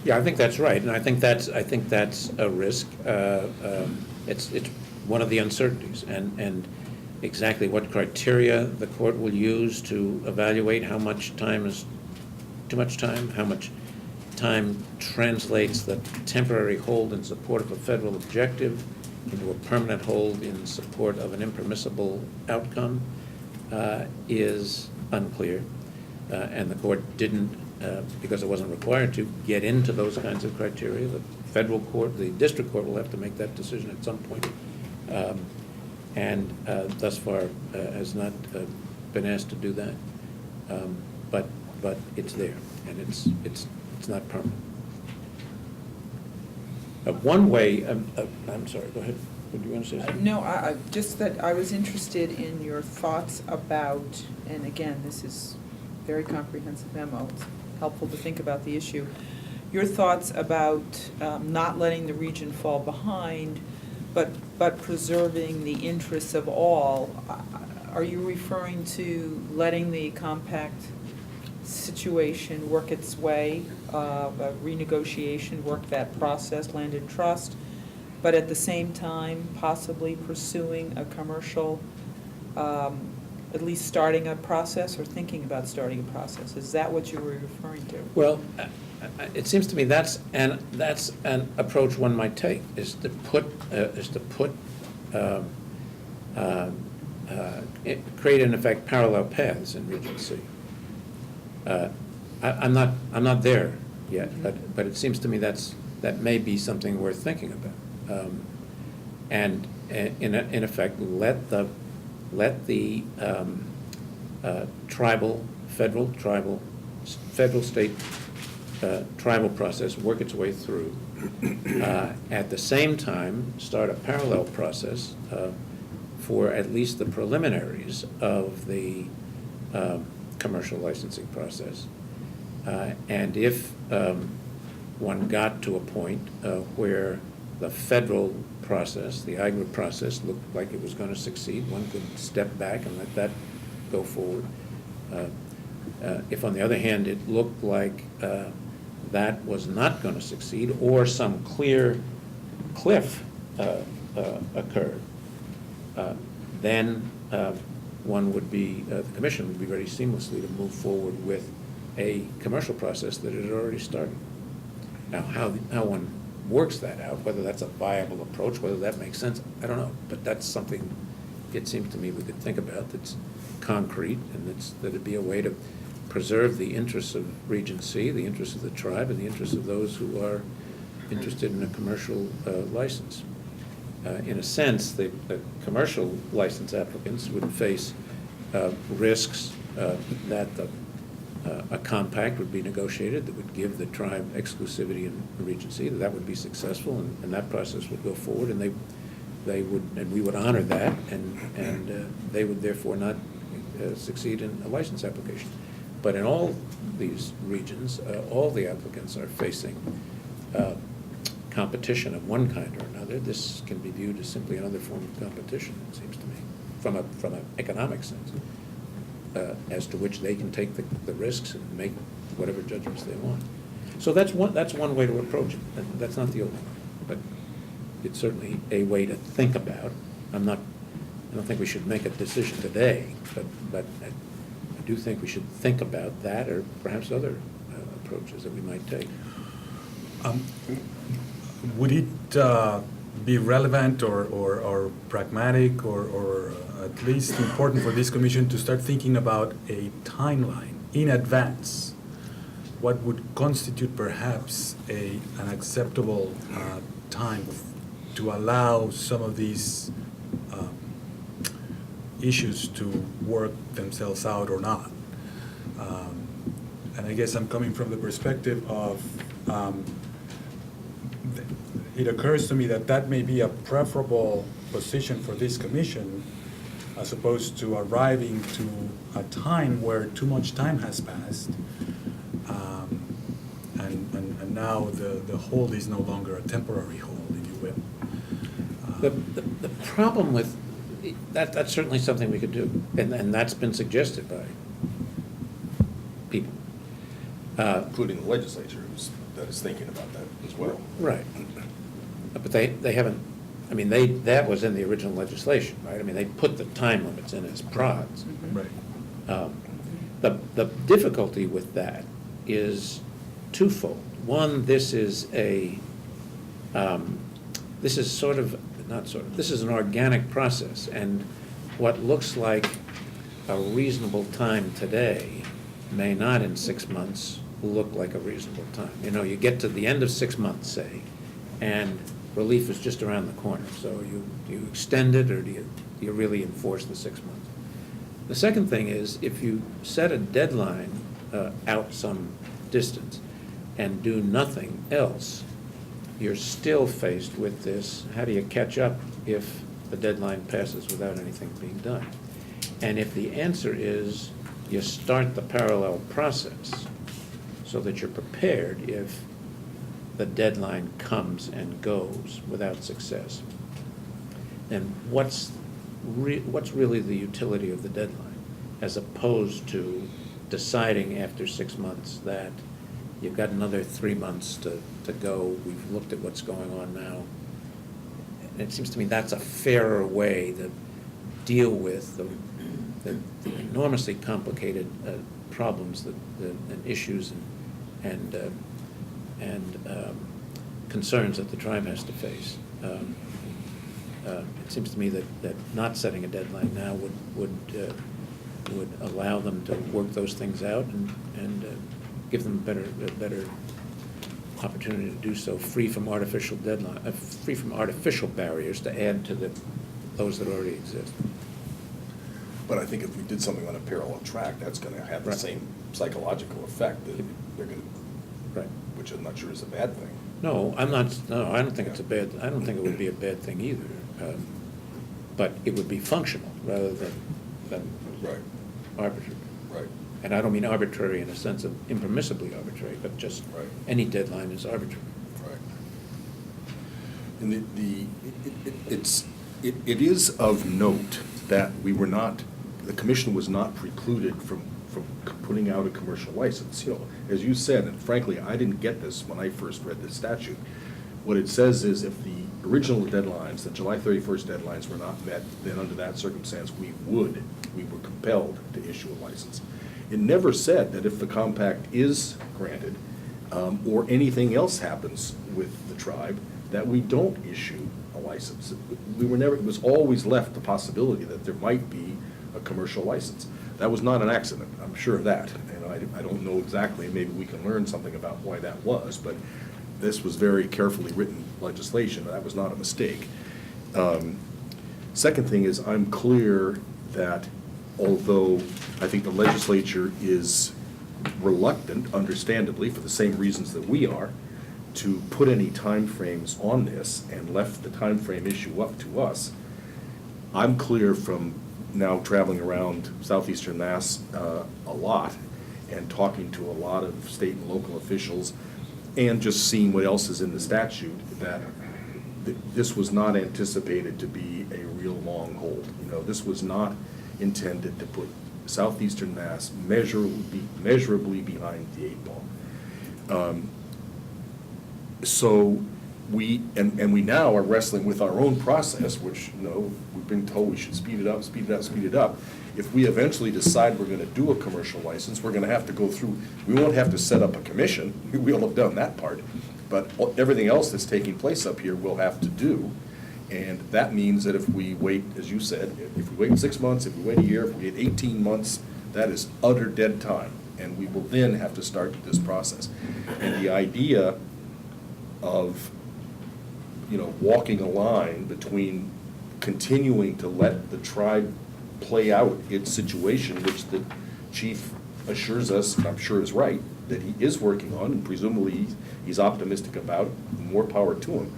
Yeah, I think that's right, and I think that's a risk. It's one of the uncertainties, and exactly what criteria the court will use to evaluate how much time is too much time, how much time translates the temporary hold in support of a federal objective into a permanent hold in support of an impermissible outcome, is unclear. And the court didn't, because it wasn't required to, get into those kinds of criteria. The federal court, the district court will have to make that decision at some point. And thus far has not been asked to do that. But it's there, and it's not permanent. One way, I'm sorry, go ahead. Would you want to say something? No, just that I was interested in your thoughts about, and again, this is very comprehensive memo, it's helpful to think about the issue. Your thoughts about not letting the region fall behind, but preserving the interests of all. Are you referring to letting the compact situation work its way, a renegotiation, work that process, land and trust, but at the same time possibly pursuing a commercial, at least starting a process or thinking about starting a process? Is that what you were referring to? Well, it seems to me that's an approach one might take, is to create in effect parallel paths in Region C. I'm not there yet, but it seems to me that may be something worth thinking about, and in effect let the federal state tribal process work its way through. At the same time, start a parallel process for at least the preliminaries of the commercial licensing process. And if one got to a point where the federal process, the IGRA process, looked like it was going to succeed, one could step back and let that go forward. If, on the other hand, it looked like that was not going to succeed, or some clear cliff occurred, then one would be, the commission would be ready seamlessly to move forward with a commercial process that it had already started. Now, how one works that out, whether that's a viable approach, whether that makes sense, I don't know. But that's something, it seems to me, we could think about that's concrete, and that it'd be a way to preserve the interests of Region C, the interests of the tribe, and the interests of those who are interested in a commercial license. In a sense, the commercial license applicants would face risks that a compact would be negotiated that would give the tribe exclusivity in Region C, that would be successful, and that process would go forward, and they would, and we would honor that, and they would therefore not succeed in a license application. But in all these regions, all the applicants are facing competition of one kind or another. This can be viewed as simply another form of competition, it seems to me, from an economic sense, as to which they can take the risks and make whatever judgments they want. So that's one way to approach it. That's not the only one, but it's certainly a way to think about. I don't think we should make a decision today, but I do think we should think about that, or perhaps other approaches that we might take. Would it be relevant or pragmatic or at least important for this commission to start thinking about a timeline in advance? What would constitute perhaps an acceptable time to allow some of these issues to work themselves out or not? And I guess I'm coming from the perspective of it occurs to me that may be a preferable position for this commission, as opposed to arriving to a time where too much time has passed, and now the hold is no longer a temporary hold, if you will. The problem with That's certainly something we could do, and that's been suggested by people. Including the legislature that is thinking about that as well. Right. But they haven't, I mean, that was in the original legislation, right? I mean, they put the time limits in as prods. Right. The difficulty with that is twofold. One, this is this is an organic process, and what looks like a reasonable time today may not in 6 months look like a reasonable time. You know, you get to the end of 6 months, say, and relief is just around the corner. So you extend it, or do you really enforce the 6 months? The second thing is, if you set a deadline out some distance and do nothing else, you're still faced with this, how do you catch up if the deadline passes without anything being done? And if the answer is you start the parallel process so that you're prepared if the deadline comes and goes without success, then what's really the utility of the deadline, as opposed to deciding after 6 months that you've got another 3 months to go, we've looked at what's going on now. And it seems to me that's a fairer way to deal with the enormously complicated problems and issues and concerns that the tribe has to face. It seems to me that not setting a deadline now would allow them to work those things out and give them a better opportunity to do so, free from artificial barriers to add to those that already exist. But I think if we did something on a parallel track, that's going to have the Right. same psychological effect that they're going to, Right. which I'm not sure is a bad thing. No, I don't think it's a bad, I don't think it would be a bad thing either. But it would be functional rather than Right, arbitrary. right. And I don't mean arbitrary in a sense of impermissibly arbitrary, but just Right. any deadline is arbitrary. Right. And it is of note that the commission was not precluded from putting out a commercial license. You know, as you said, and frankly, I didn't get this when I first read the statute. What it says is if the original deadlines, the July 31st deadlines were not met, then under that circumstance, we were compelled to issue a license. It never said that if the compact is granted, or anything else happens with the tribe, that we don't issue a license. It was always left the possibility that there might be a commercial license. That was not an accident, I'm sure of that. And I don't know exactly, maybe we can learn something about why that was, but this was very carefully written legislation. That was not a mistake. Second thing is, I'm clear that although I think the legislature is reluctant, understandably, for the same reasons that we are, to put any timeframes on this and left the timeframe issue up to us, I'm clear from now traveling around southeastern Mass a lot and talking to a lot of state and local officials and just seeing what else is in the statute, that this was not anticipated to be a real long hold. You know, this was not intended to put southeastern Mass measurably behind the 8 ball. So we now are wrestling with our own process, which, you know, we've been told we should speed it up, speed it up, speed it up. If we eventually decide we're gonna do a commercial license, we're gonna have to go through, we won't have to set up a commission, we'll have done that part, but everything else that's taking place up here we'll have to do. And that means that if we wait, as you said, if we wait 6 months, if we wait a year, if we wait 18 months, that is utter dead time. And we will then have to start this process. And the idea of, you know, walking a line between continuing to let the tribe play out its situation, which the chief assures us, and I'm sure is right, that he is working on, and presumably he's optimistic about, more power to him.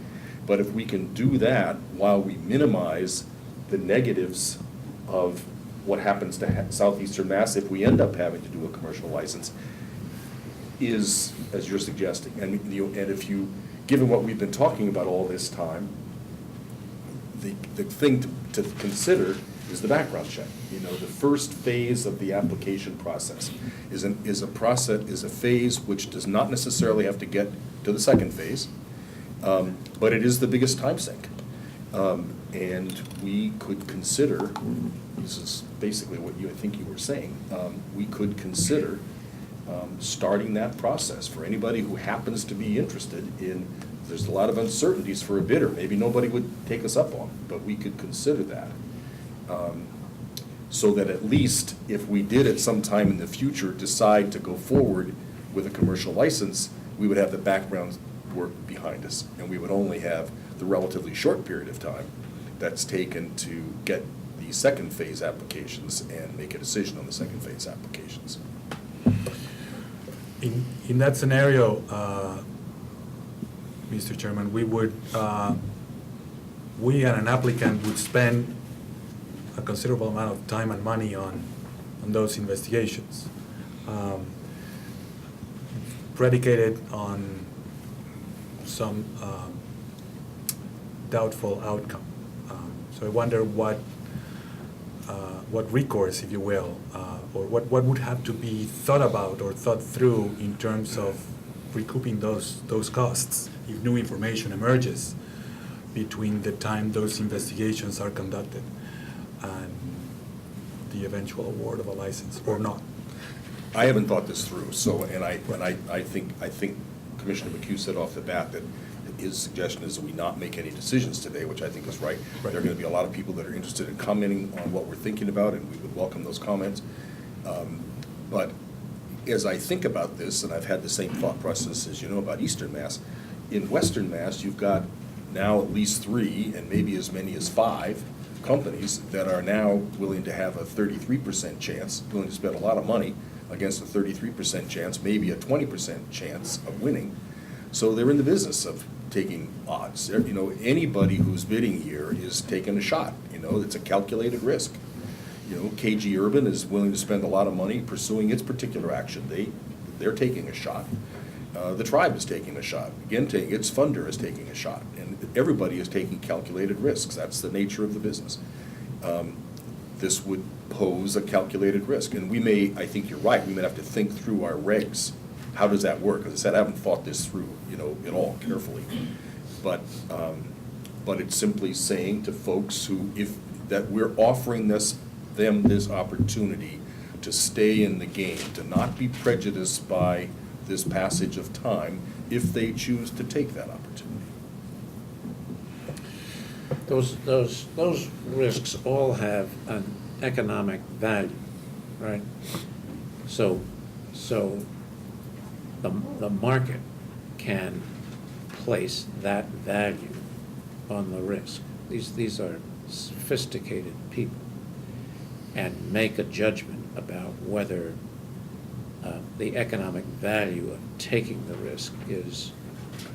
But if we can do that while we minimize the negatives of what happens to southeastern Mass if we end up having to do a commercial license, is, as you're suggesting, and if you, given what we've been talking about all this time, the thing to consider is the background check. You know, the first phase of the application process is a phase which does not necessarily have to get to the second phase, but it is the biggest time sink. And we could consider, this is basically what I think you were saying, we could consider starting that process for anybody who happens to be interested in. There's a lot of uncertainties for a bidder. Maybe nobody would take us up on, but we could consider that. So that at least if we did at some time in the future decide to go forward with a commercial license, we would have the background work behind us, and we would only have the relatively short period of time that's taken to get the second phase applications and make a decision on the second phase applications. In that scenario, Mr. Chairman, we and an applicant would spend a considerable amount of time and money on those investigations, predicated on some doubtful outcome. So I wonder what recourse, if you will, or what would have to be thought about or thought through in terms of recouping those costs if new information emerges between the time those investigations are conducted and the eventual award of a license, or not. I haven't thought this through, so, and I think Commissioner McHugh said off the bat that his suggestion is that we not make any decisions today, which I think is right. Right. There are going to be a lot of people that are interested in commenting on what we're thinking about, and we would welcome those comments. But as I think about this, and I've had the same thought process as you know about Eastern Mass, in Western Mass, you've got now at least 3, and maybe as many as 5 companies that are now willing to have a 33% chance, willing to spend a lot of money against a 33% chance, maybe a 20% chance of winning. So they're in the business of taking odds. You know, anybody who's bidding here is taking a shot. You know, it's a calculated risk. You know, KG Urban is willing to spend a lot of money pursuing its particular action. They're taking a shot. The tribe is taking a shot. Again, its funder is taking a shot. And everybody is taking calculated risks. That's the nature of the business. This would pose a calculated risk. And we may, I think you're right, we may have to think through our regs. How does that work? As I said, I haven't thought this through, you know, at all carefully. But it's simply saying to folks that we're offering them this opportunity to stay in the game, to not be prejudiced by this passage of time if they choose to take that opportunity. Those risks all have an economic value, right? So the market can place that value on the risk. These are sophisticated people, and make a judgment about whether the economic value of taking the risk is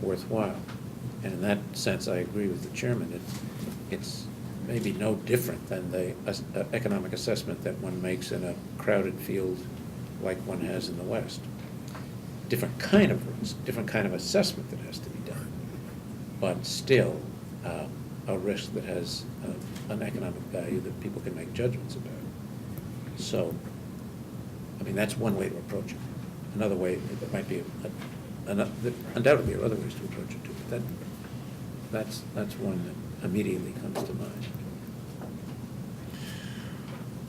worthwhile. And in that sense, I agree with the chairman. It's maybe no different than the economic assessment that one makes in a crowded field like one has in the West. Different kind of risk, different kind of assessment that has to be done, but still a risk that has an economic value that people can make judgments about. So, I mean, that's one way to approach it. Another way, there might be, undoubtedly there are other ways to approach it too, but that's one that immediately comes to mind.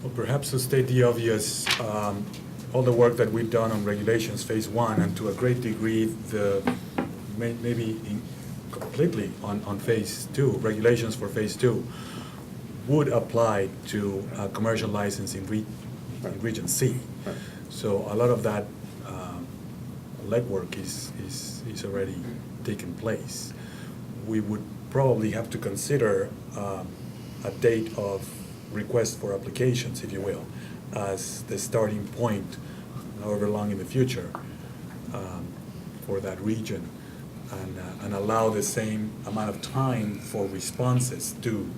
Well, perhaps to state the obvious, all the work that we've done on regulations phase 1, and to a great degree, maybe completely on phase 2, regulations for phase 2, would apply to commercial license in Region C. Right. So a lot of that legwork is already taken place. We would probably have to consider a date of request for applications, if you will, as the starting point, however long in the future, for that region, and allow the same amount of time for responses too,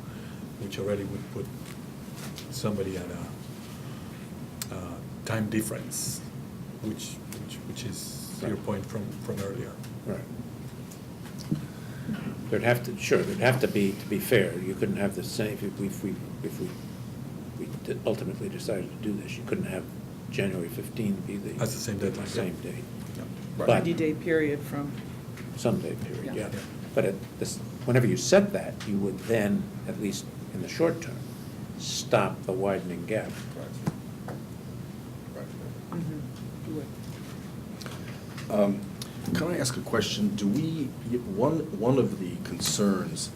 which already would put somebody at a time difference, which is your point from earlier. Right. There'd have to be fair, you couldn't have the same, if we ultimately decided to do this, you couldn't have January 15 be the. That's the same deadline, Same yeah. date. Right. But- 90-day period from, Some-day period, Yeah. yeah. But whenever you set that, you would then, at least in the short term, stop the widening gap. you would. Can I ask a question? Do we, one of the concerns,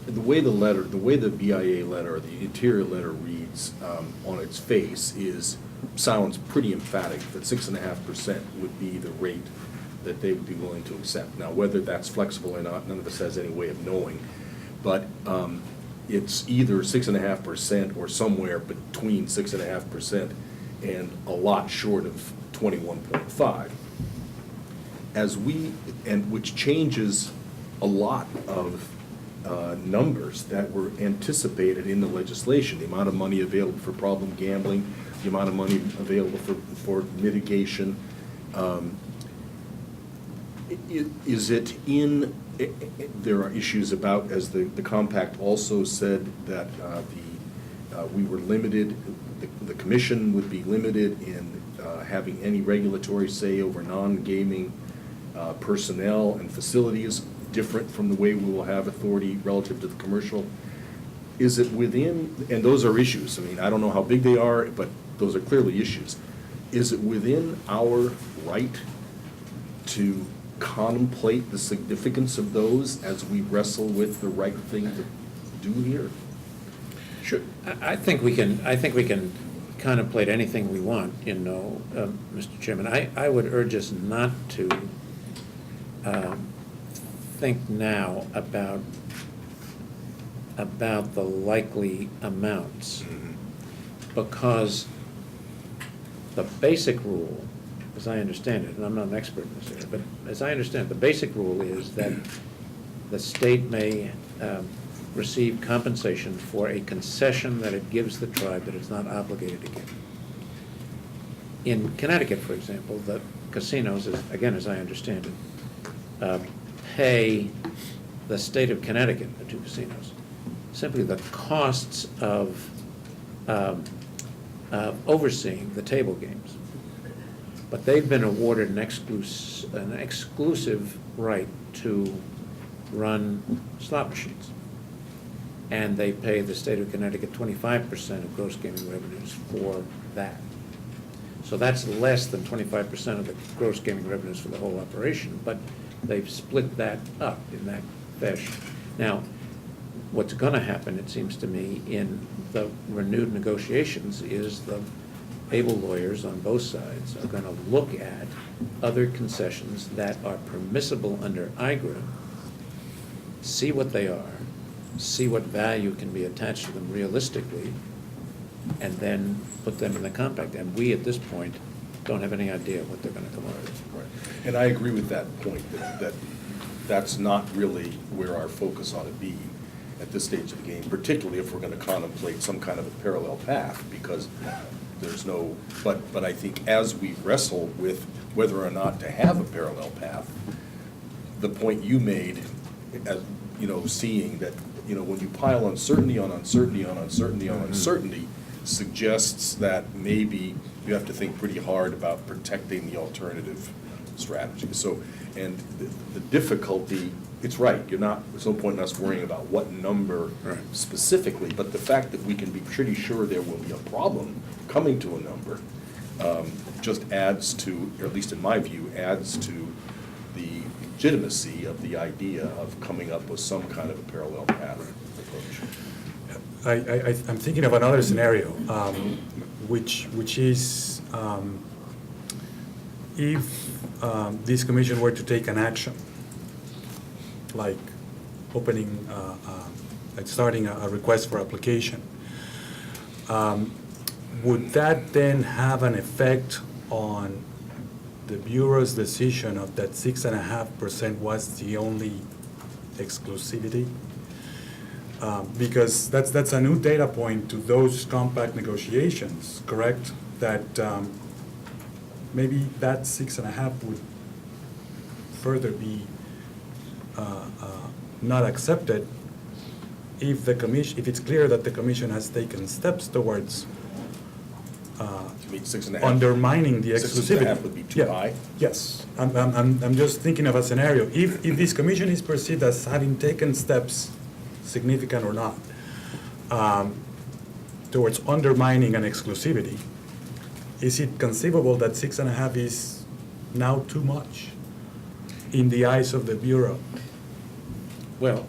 the way the BIA letter, or the Interior letter reads on its face sounds pretty emphatic that 6.5% would be the rate that they would be willing to accept. Now, whether that's flexible or not, none of us has any way of knowing. But it's either 6.5% or somewhere between 6.5% and a lot short of 21.5. Which changes a lot of numbers that were anticipated in the legislation, the amount of money available for problem gambling, the amount of money available for mitigation. Is it in, there are issues about, as the compact also said, that we were limited, the commission would be limited in having any regulatory say over non-gaming personnel and facilities, different from the way we will have authority relative to the commercial. Is it within, and those are issues, I mean, I don't know how big they are, but those are clearly issues. Is it within our right to contemplate the significance of those as we wrestle with the right thing to do here? Sure. I think we can contemplate anything we want, Mr. Chairman. I would urge us not to think now about the likely amounts, because the basic rule, as I understand it, and I'm not an expert in this area, but as I understand it, the basic rule is that the state may receive compensation for a concession that it gives the tribe that it's not obligated to give. In Connecticut, for example, the casinos, again, as I understand it, pay the state of Connecticut, the two casinos, simply the costs of overseeing the table games. But they've been awarded an exclusive right to run slot machines. And they pay the state of Connecticut 25% of gross gaming revenues for that. So that's less than 25% of the gross gaming revenues for the whole operation, but they've split that up in that fashion. Now, what's going to happen, it seems to me, in the renewed negotiations is the able lawyers on both sides are going to look at other concessions that are permissible under IGRA, see what they are, see what value can be attached to them realistically, and then put them in the compact. And we, at this point, don't have any idea what they're going to come up with. Right. And I agree with that point, that's not really where our focus ought to be at this stage of the game, particularly if we're going to contemplate some kind of a parallel path, because there's no, but I think as we wrestle with whether or not to have a parallel path, the point you made, as seeing that, when you pile uncertainty on uncertainty on uncertainty on uncertainty, suggests that maybe you have to think pretty hard about protecting the alternative strategy. So, and the difficulty, it's right, there's no point in us worrying about what number specifically, but the fact that we can be pretty sure there will be a problem coming to a number just adds to, or at least in my view, adds to the legitimacy of the idea of coming up with some kind of a parallel path approach. I'm thinking of another scenario, which is if this commission were to take an action, like opening, like starting a request for application, would that then have an effect on the Bureau's decision of that 6.5% was the only exclusivity? Because that's a new data point to those compact negotiations, correct? That maybe that 6.5 would further be not accepted if the commission, if it's clear that the commission has taken steps towards To meet 6.5. undermining the 6.5 exclusivity. would be too Yeah. high? Yes, I'm just thinking of a scenario. If this commission is perceived as having taken steps, significant or not, towards undermining an exclusivity, is it conceivable that 6.5 is now too much in the eyes of the Bureau? Well,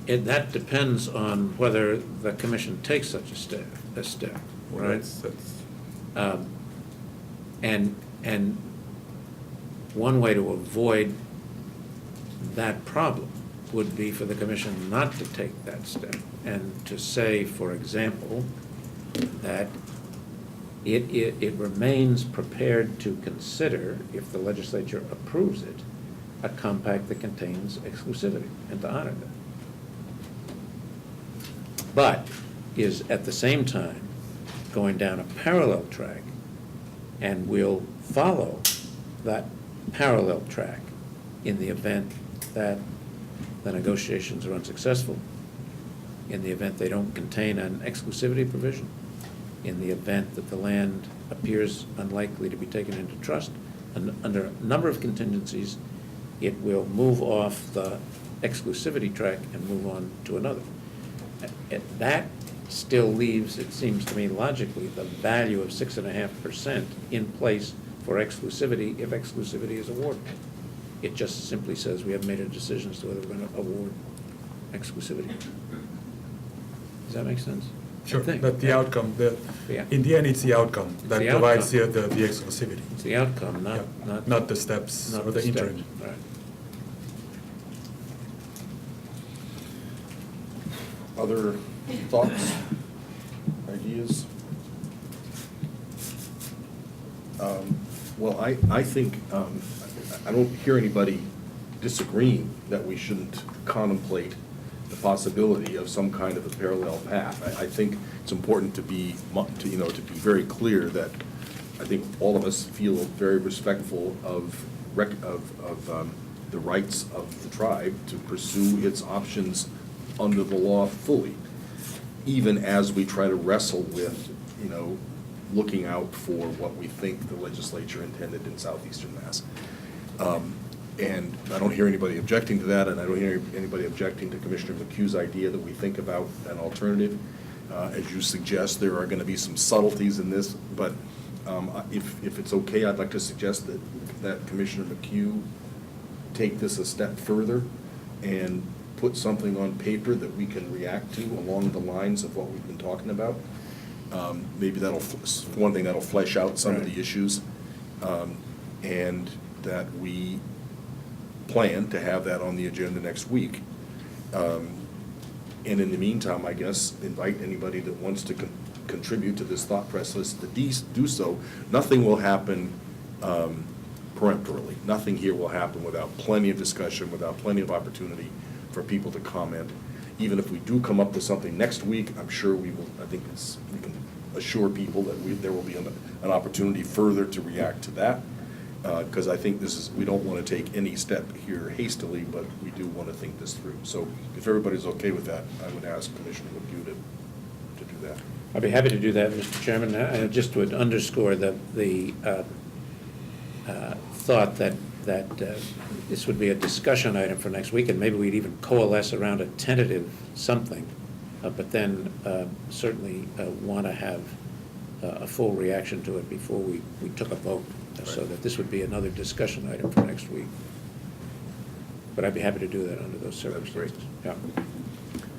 that depends on whether the commission takes such a step, Well, right? that's- And one way to avoid that problem would be for the commission not to take that step and to say, for example, that it remains prepared to consider, if the legislature approves it, a compact that contains exclusivity, and to honor that. But is at the same time going down a parallel track and will follow that parallel track in the event that the negotiations are unsuccessful, in the event they don't contain an exclusivity provision, in the event that the land appears unlikely to be taken into trust. And under a number of contingencies, it will move off the exclusivity track and move on to another. That still leaves, it seems to me logically, the value of 6.5% in place for exclusivity if exclusivity is awarded. It just simply says we haven't made a decision as to whether we're going to award exclusivity. Does that make sense? Sure, I think. but the outcome, Yeah. in the end, it's the outcome that the provides outcome. the exclusivity. It's the outcome, Yeah, not the steps not or the steps. interim. Right. Other thoughts, ideas? Well, I think, I don't hear anybody disagreeing that we shouldn't contemplate the possibility of some kind of a parallel path. I think it's important to be very clear that I think all of us feel very respectful of the rights of the tribe to pursue its options under the law fully, even as we try to wrestle with, looking out for what we think the legislature intended in southeastern Mass. And I don't hear anybody objecting to that, and I don't hear anybody objecting to Commissioner McHugh's idea that we think about an alternative. As you suggest, there are going to be some subtleties in this, but if it's okay, I'd like to suggest that Commissioner McHugh take this a step further and put something on paper that we can react to along the lines of what we've been talking about. Maybe one thing that'll flesh out some of the issues, and that we plan to have that on the agenda next week. And in the meantime, I guess, invite anybody that wants to contribute to this thought process to do so. Nothing will happen peremptorily. Nothing here will happen without plenty of discussion, without plenty of opportunity for people to comment. Even if we do come up with something next week, I'm sure we will, we can assure people that there will be an opportunity further to react to that. Because I think we don't want to take any step here hastily, but we do want to think this through. So if everybody's okay with that, I would ask Commissioner McHugh to do that. I'd be happy to do that, Mr. Chairman. I just would underscore the thought that this would be a discussion item for next week, and maybe we'd even coalesce around a tentative something, but then certainly want to have a full reaction to it before we took a vote, so that this would be another discussion item for next week. But I'd be happy to do that under those circumstances. Yeah.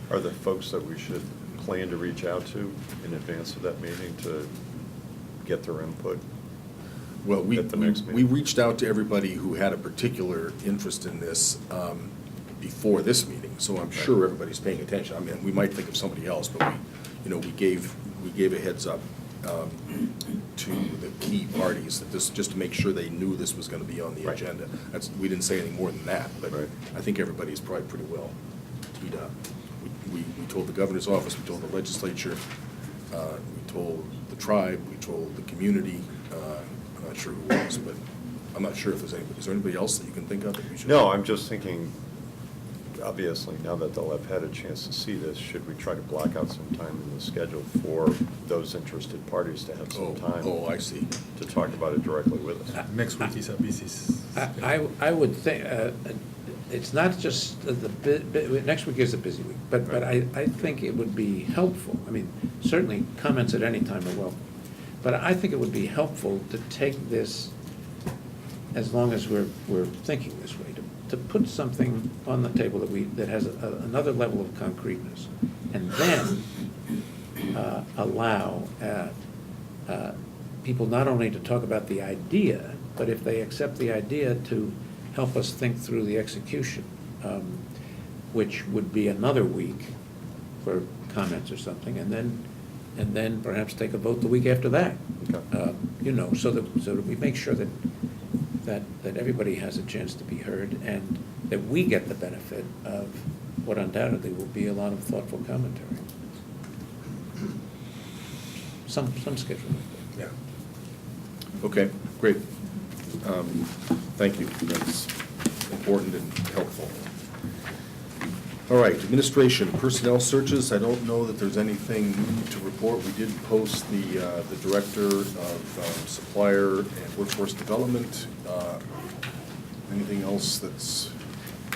Are there folks that we should plan to reach out to in advance of that meeting to get their input? Well, At the next we meeting. reached out to everybody who had a particular interest in this before this meeting, so I'm sure everybody's paying attention. I mean, we might think of somebody else, but we gave a heads up to the key parties that just to make sure they knew this was going to be on the Right. agenda. We didn't say any more than that, but Right. I think everybody's probably pretty well teed up. We told the governor's office, we told the legislature, we told the tribe, we told the community. I'm not sure who else, but I'm not sure if there's anybody. Is there anybody else that you can think of that we should? No, I'm just thinking, obviously, now that they'll have had a chance to see this, should we try to block out some time in the schedule for those interested parties to have some time? Oh, I see. To talk about it directly with us? Next week is a busy. I would think, it's not just next week is a busy week, but I think it would be helpful, I mean, certainly comments at any time are welcome, but I think it would be helpful to take this, as long as we're thinking this way, to put something on the table that has another level of concreteness, and then allow people not only to talk about the idea, but if they accept the idea, to help us think through the execution, which would be another week for comments or something, and then perhaps take a vote the week after that. Okay. So that we make sure that everybody has a chance to be heard, and that we get the benefit of what undoubtedly will be a lot of thoughtful commentary. Some schedule. Yeah. Okay, great. Thank you. That's important and helpful. All right, administration, personnel searches. I don't know that there's anything new to report. We did post the director of supplier and workforce development. Anything else that's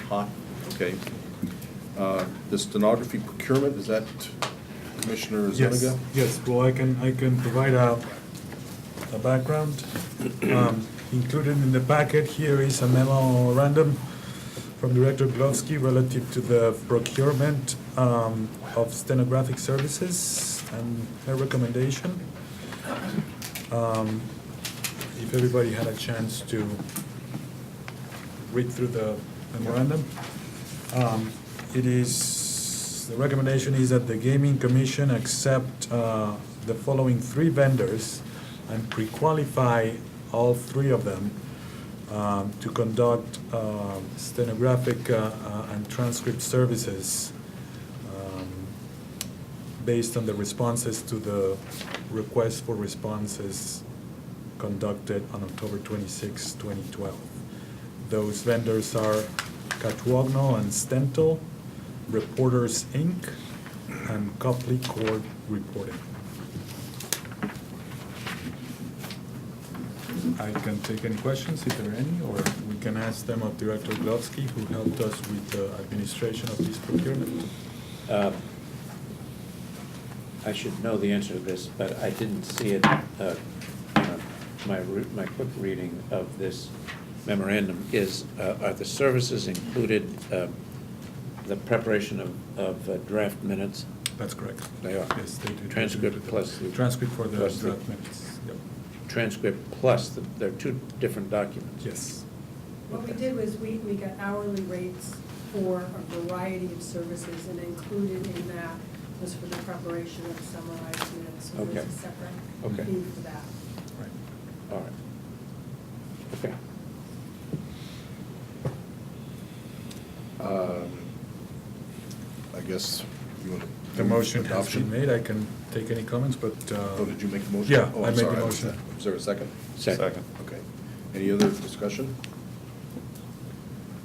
hot? Okay. The stenography procurement, is that Commissioner Zuniga? Yes, well, I can provide a background. Included in the packet here is a memorandum from Director Glovsky relative to the procurement of stenographic services and her recommendation. If everybody had a chance to read through the memorandum, the recommendation is that the Gaming Commission accept the following 3 vendors and pre-qualify all 3 of them to conduct stenographic and transcript services based on the responses to the request for responses conducted on October 26, 2012. Those vendors are Catuogno and Stentel, Reporters, Inc., and Copley Court Reporting. I can take any questions if there are any, or we can ask them of Director Glovsky, who helped us with the administration of this procurement. I should know the answer to this, but I didn't see it. My quick reading of this memorandum is, are the services included, the preparation of draft minutes? That's correct. They are? Yes, they do. Transcript plus the. Transcript for the plus draft minutes, yep. Transcript plus, they're 2 different documents. Yes. What we did was we got hourly rates for a variety of services, and included in that was for the preparation of summarized minutes. So Okay. there's a separate Okay. fee for that. Right. All right. Okay. I guess you want to. The motion has been made. I can take any comments, but. Oh, did you make the motion? Yeah, Oh, I I'm made the sorry, motion. Is there a second? Second. Okay. Any other discussion?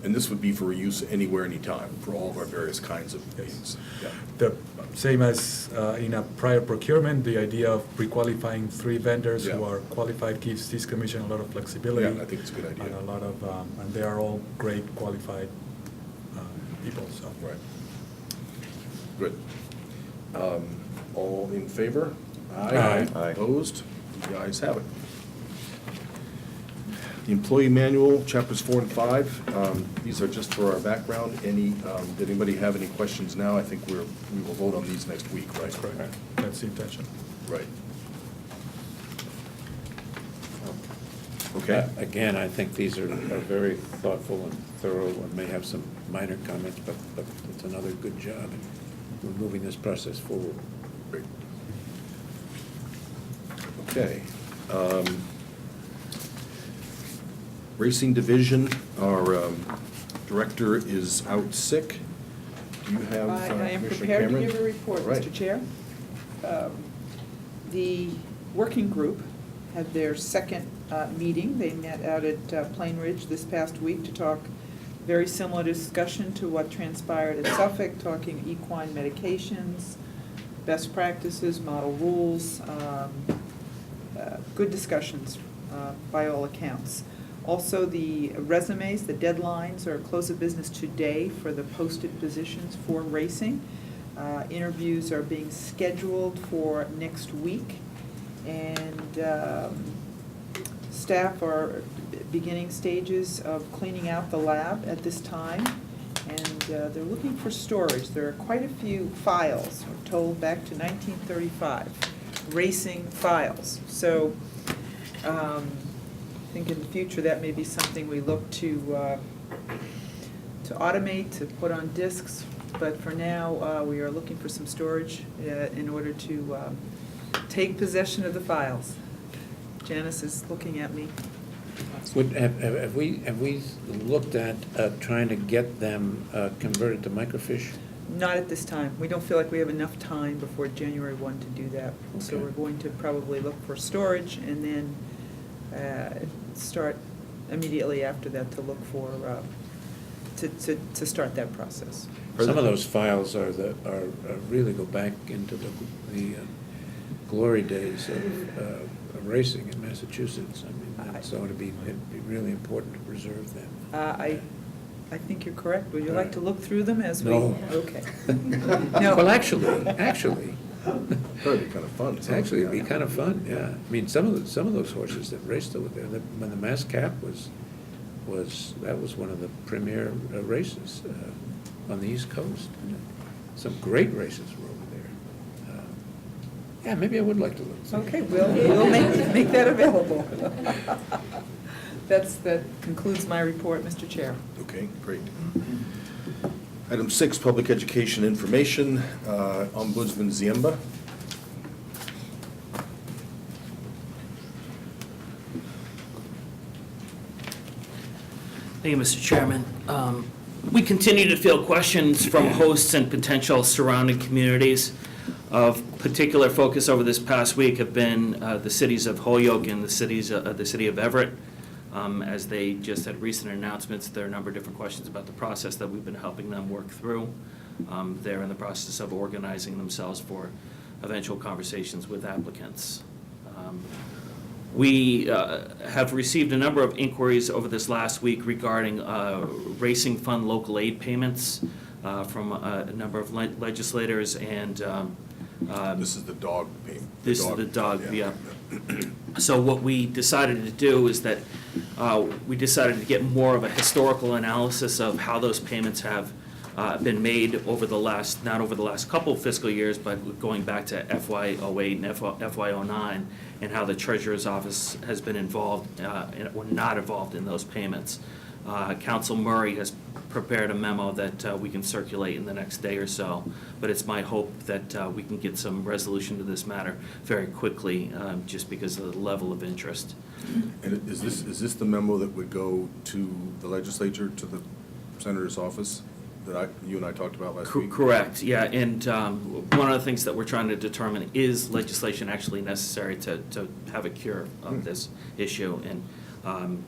And this would be for use anywhere, anytime, for all of our various kinds of Yes. meetings. Yeah. The same as in a prior procurement, the idea of pre-qualifying 3 vendors who Yeah. are qualified gives this commission a lot of flexibility. Yeah, I think it's a good idea. And a lot of, and they are all great qualified people, so. Right. Good. All in favor? Aye. Aye. Opposed? The ayes have it. The employee manual, chapters 4 and 5, these are just for our background. Did anybody have any questions now? I think we will vote on these next week, right? That's correct. That's the intention. Right. Okay. Again, I think these are very thoughtful and thorough, and may have some minor comments, but it's another good job in moving this process forward. Great. Okay. Racing Division, our director is out sick. Do you have I am Commissioner prepared to Cameron? give a report, All right. Mr. Chair. The working group had their second meeting. They met out at Plain Ridge this past week to talk very similar discussion to what transpired at Suffolk, talking equine medications, best practices, model rules, good discussions by all accounts. Also, the resumes, the deadlines are close of business today for the posted positions for racing. Interviews are being scheduled for next week, and staff are beginning stages of cleaning out the lab at this time, and they're looking for storage. There are quite a few files, we're told, back to 1935, racing files. So I think in the future that may be something we look to automate, to put on disks, but for now we are looking for some storage in order to take possession of the files. Janice is looking at me. Have we looked at trying to get them converted to microfiche? Not at this time. We don't feel like we have enough time before January 1 to do that. So Okay. we're going to probably look for storage and then start immediately after that to look for, to start that process. Some of those files are really go back into the glory days of racing in Massachusetts. I mean, so it'd be really important to preserve them. I think you're correct. Would you like to look through them as we? No. Okay. Well, actually, That'd be kind of fun. actually, it'd be kind of fun, yeah. I mean, some of those horses that raced over there, when the Mass Cap that was one of the premier races on the East Coast. Some great races were over there. Yeah, maybe I would like to look through. Okay, we'll make that available. That concludes my report, Mr. Chair. Okay, great. Item 6, public education information, Ombudsman Ziemba. Thank you, Mr. Chairman. We continue to field questions from hosts and potential surrounding communities. Of particular focus over this past week have been the cities of Holyoke and the city of Everett. As they just had recent announcements, there are a number of different questions about the process that we've been helping them work through. They're in the process of organizing themselves for eventual conversations with applicants. We have received a number of inquiries over this last week regarding racing fund local aid payments from a number of legislators and This is the dog payment. this is the dog, yeah. So what we decided to do is that we decided to get more of a historical analysis of how those payments have been made over the last, not over the last couple of fiscal years, but going back to FY08 and FY09, and how the treasurer's office has been involved or not involved in those payments. Council Murray has prepared a memo that we can circulate in the next day or so, but it's my hope that we can get some resolution to this matter very quickly, just because of the level of interest. And is this the memo that would go to the legislature, to the senator's office, that you and I talked about last week? Correct, yeah, and one of the things that we're trying to determine is legislation actually necessary to have a cure of this issue, and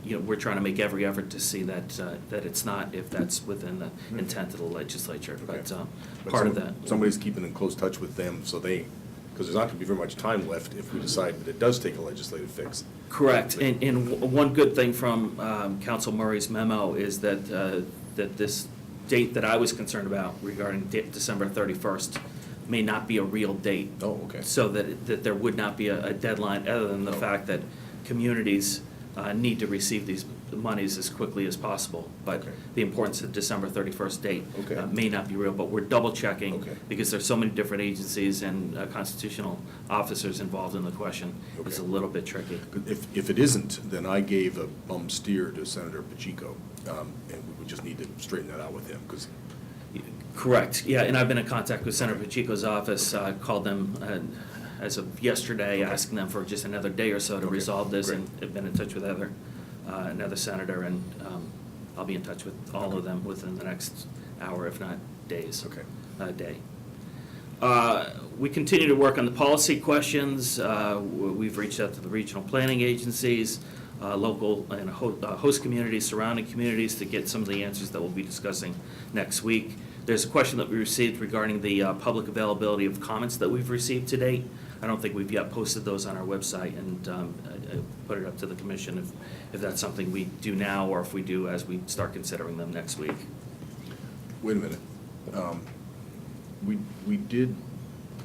you know, we're trying to make every effort to see that that it's not, if that's within the intent of the legislature, but part of that. Somebody's keeping in close touch with them, so because there's not going to be very much time left if we decide that it does take a legislative fix. Correct, and one good thing from Council Murray's memo is that that this date that I was concerned about regarding December 31st may not be a real date. Oh, okay. So that there would not be a deadline, other than the fact that communities need to receive these monies as quickly as possible. But Okay. the importance of December 31st date Okay. may not be real, but we're double checking Okay. because there's so many different agencies and constitutional officers involved in the question. It's a Okay. little bit tricky. If it isn't, then I gave a bum steer to Senator Pacheco, and we would just need to straighten that out with him, because Correct, yeah, and I've been in contact with Senator Pacheco's office, called them as of yesterday, asking them for just another day or so to Okay, resolve this, great. and have been in touch with another senator, and I'll be in touch with all of them within the next hour, if not days. Okay. Day. We continue to work on the policy questions. We've reached out to the regional planning agencies. local and host communities, surrounding communities, to get some of the answers that we'll be discussing next week. There's a question that we received regarding the public availability of comments that we've received to date. I don't think we've yet posted those on our website, and I put it up to the commission if that's something we do now, or if we do as we start considering them next week. Wait a minute. We did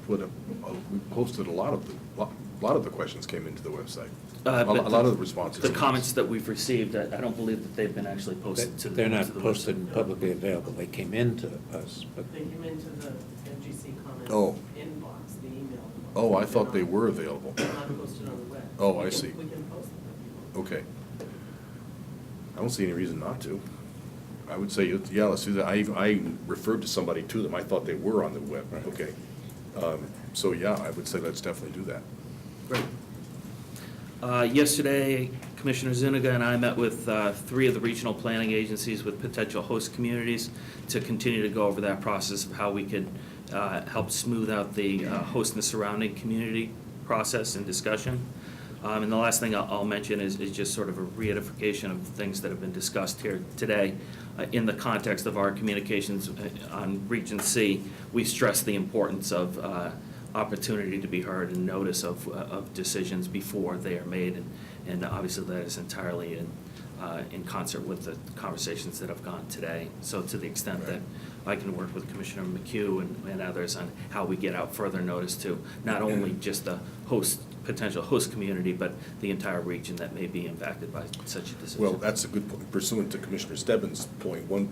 put we posted a lot of the questions came into the website. A But lot of the responses. The comments that we've received, I don't believe that they've been actually posted to the. They're to not the posted website. and publicly available. They came into us, but They came into the MGC comments Oh. inbox, the email inbox. Oh, I thought they were available. They're not posted on the web. Oh, I We can- see. We can post them if you want. Okay. I don't see any reason not to. I would say, yeah, let's do that. I referred to somebody to them. I thought they were on the web. Right. Okay. So, yeah, I would say let's definitely do that. Great. Yesterday, Commissioner Zuniga and I met with 3 of the regional planning agencies with potential host communities to continue to go over that process of how we could help smooth out the host and surrounding community process and discussion. And the last thing I'll mention is just sort of a reification of things that have been discussed here today. In the context of our communications on Region C, we stress the importance of opportunity to be heard and notice of decisions before they are made. And obviously that is entirely in concert with the conversations that have gone today. So to the extent that I can work with Commissioner McHugh and others on how we get out further notice to not only just the potential host community, but the entire region that may be impacted by such a decision. Well, that's a good point. Pursuant to Commissioner Stebbins' point, one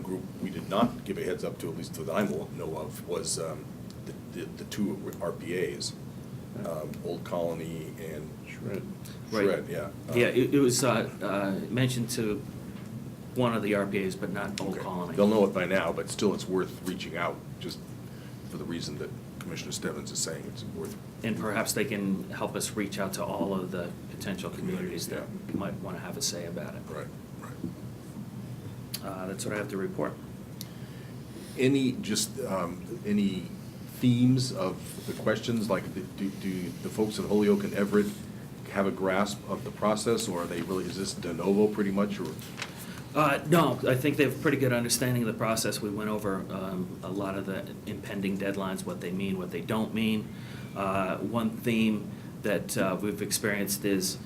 group we did not give a heads up to, at least that I know of, was the 2 RPAs, Old Colony and Shred. Right. Shred, yeah. Yeah, it was mentioned to one of the RPAs, but not Old Okay. Colony. They'll know it by now, but still it's worth reaching out, just for the reason that Commissioner Stebbins is saying it's worth. And perhaps they can help us reach out to all of the potential communities that Yeah. might want to have a say about it. Right. That's what I have to report. Any themes of the questions, like do the folks in Holyoke and Everett have a grasp of the process, or are they really, is this de novo pretty much, or? No, I think they have a pretty good understanding of the process. We went over a lot of the impending deadlines, what they mean, what they don't mean. One theme that we've experienced is